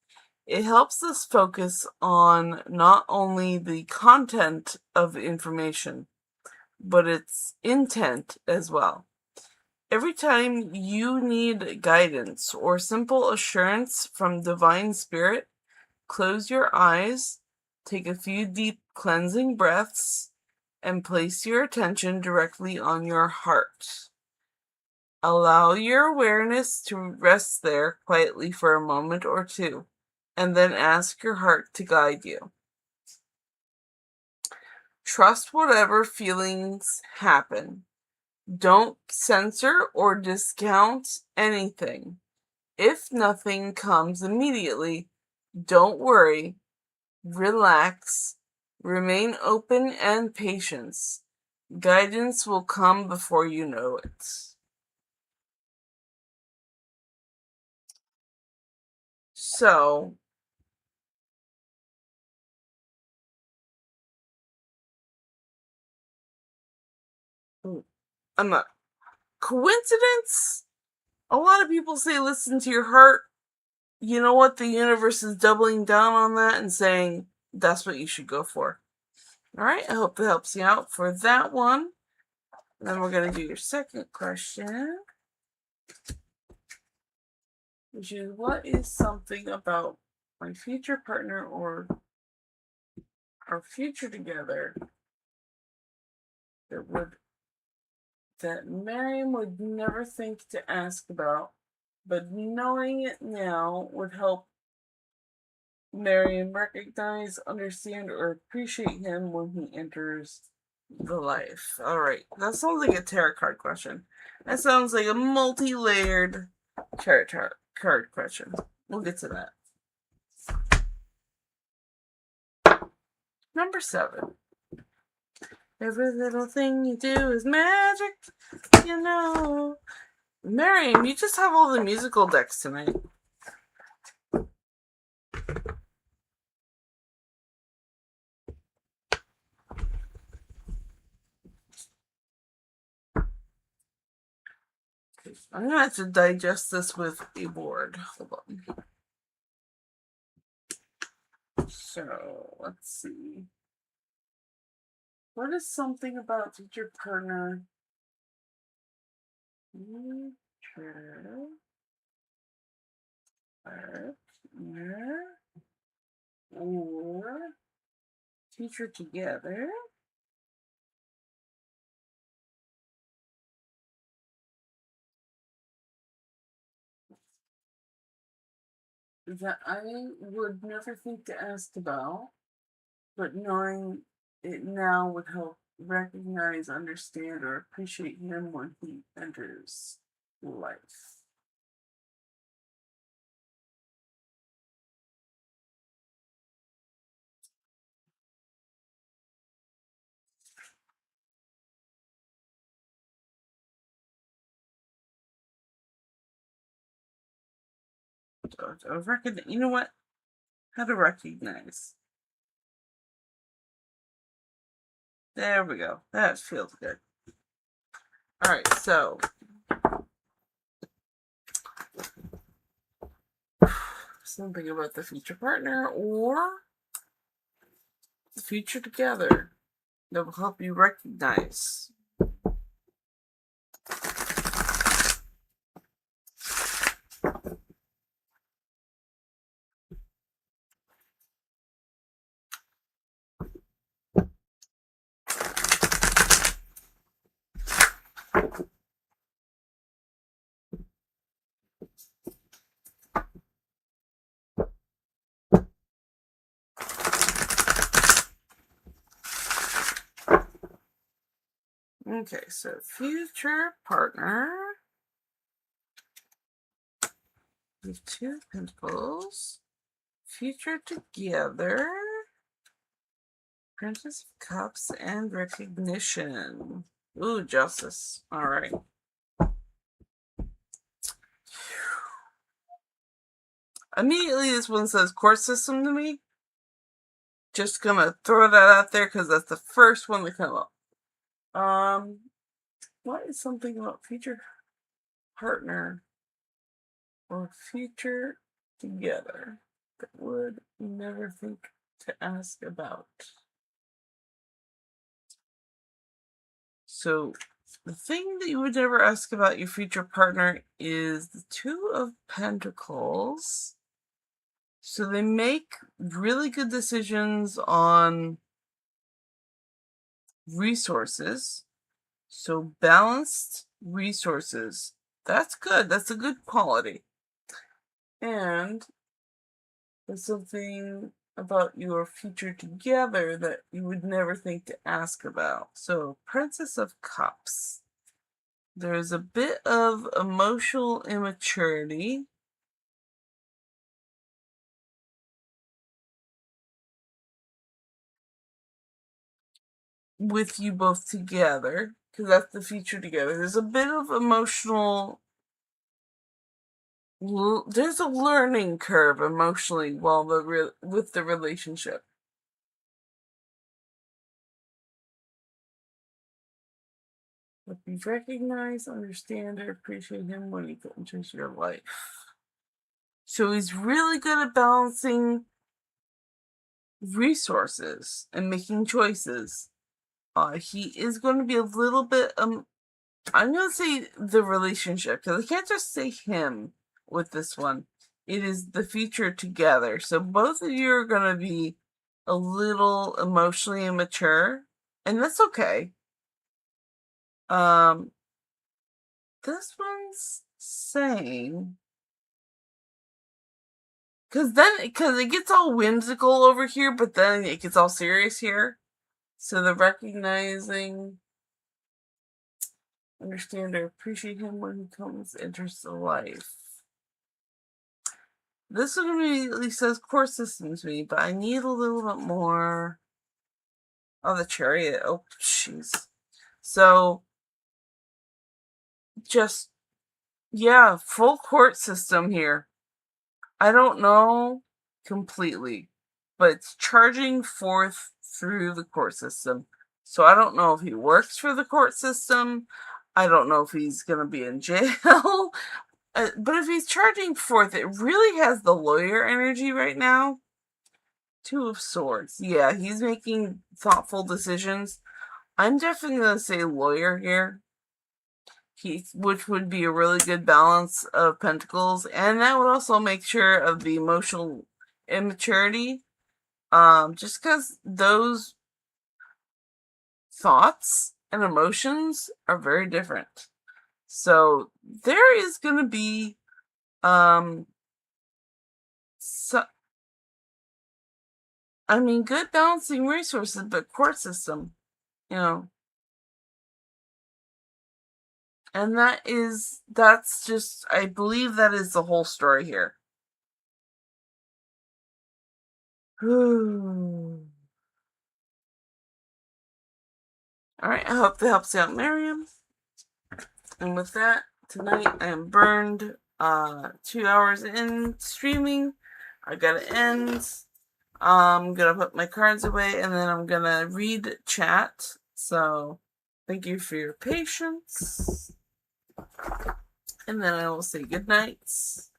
It helps us focus on not only the content of information, but its intent as well. Every time you need guidance or simple assurance from Divine Spirit, close your eyes, take a few deep cleansing breaths, and place your attention directly on your heart. Allow your awareness to rest there quietly for a moment or two, and then ask your heart to guide you. Trust whatever feelings happen. Don't censor or discount anything. If nothing comes immediately, don't worry. Relax. Remain open and patient. Guidance will come before you know it. So, I'm not. Coincidence? A lot of people say listen to your heart. You know what? The universe is doubling down on that and saying that's what you should go for. Alright, I hope that helps you out for that one. Then we're going to do your second question, which is what is something about my future partner or our future together that Miriam would never think to ask about, but knowing it now would help Miriam recognize, understand, or appreciate him when he enters the life. Alright, that sounds like a tarot card question. That sounds like a multi-layered tarot card question. We'll get to that. Number 7. Every little thing you do is magic, you know. Miriam, you just have all the musical decks tonight. I'm going to have to digest this with a board. Hold on. So, let's see. What is something about future partner? Future partner or future together? That I would never think to ask about, but knowing it now would help recognize, understand, or appreciate him when he enters life. You know what? How to recognize. There we go. That feels good. All right, so something about the future partner or the future together that will help you recognize. Okay, so future partner with 2 of Pentacles, future together, Princess of Cups, and recognition. Ooh, Justice. All right. Immediately, this one says court system to me. Just gonna throw that out there because that's the first one to come up. What is something about future partner or future together that would never think to ask about? So, the thing that you would never ask about your future partner is the 2 of Pentacles. So they make really good decisions on resources. So balanced resources. That's good. That's a good quality. And there's something about your future together that you would never think to ask about. So, Princess of Cups. There's a bit of emotional immaturity. With you both together, because that's the future together. There's a bit of emotional. There's a learning curve emotionally while with the relationship. But you recognize, understand, or appreciate him when he enters your life. So he's really good at balancing resources and making choices. He is going to be a little bit. I'm going to say the relationship because I can't just say him with this one. It is the future together. So both of you are going to be a little emotionally immature, and that's okay. This one's saying because it gets all whimsical over here, but then it gets all serious here. So the recognizing, understand, or appreciate him when he enters the life. This one immediately says core system to me, but I need a little bit more Oh, the Chariot. Oh, jeez. So, just, yeah, full court system here. I don't know completely, but it's charging forth through the court system. So I don't know if he works for the court system. I don't know if he's going to be in jail. But if he's charging forth, it really has the lawyer energy right now. Two of Swords. Yeah, he's making thoughtful decisions. I'm definitely going to say lawyer here. Which would be a really good balance of pentacles, and that would also make sure of the emotional immaturity. Just because those thoughts and emotions are very different. So there is going to be good balancing resources, but court system, you know. And that's just, I believe that is the whole story here. Alright, I hope that helps you out, Miriam. And with that, tonight I am burned 2 hours in streaming. I gotta end. I'm gonna put my cards away and then I'm gonna read chat. So, thank you for your patience. And then I will say good nights.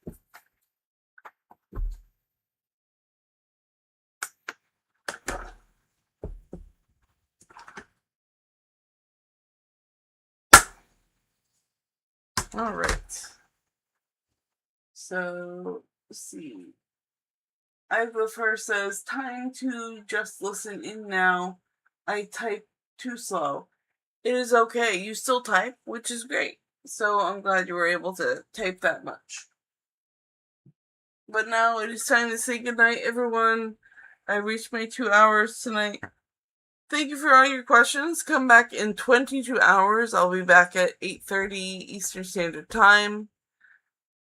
Alright. So, let's see. Ivafur says, time to just listen in now. I type too slow. It is okay. You still type, which is great. So I'm glad you were able to type that much. But now it is time to say goodnight, everyone. I reached my 2 hours tonight. Thank you for all your questions. Come back in 22 hours. I'll be back at 8:30 Eastern Standard Time.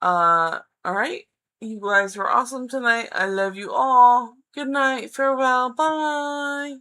Alright. You guys were awesome tonight. I love you all. Good night. Farewell. Bye.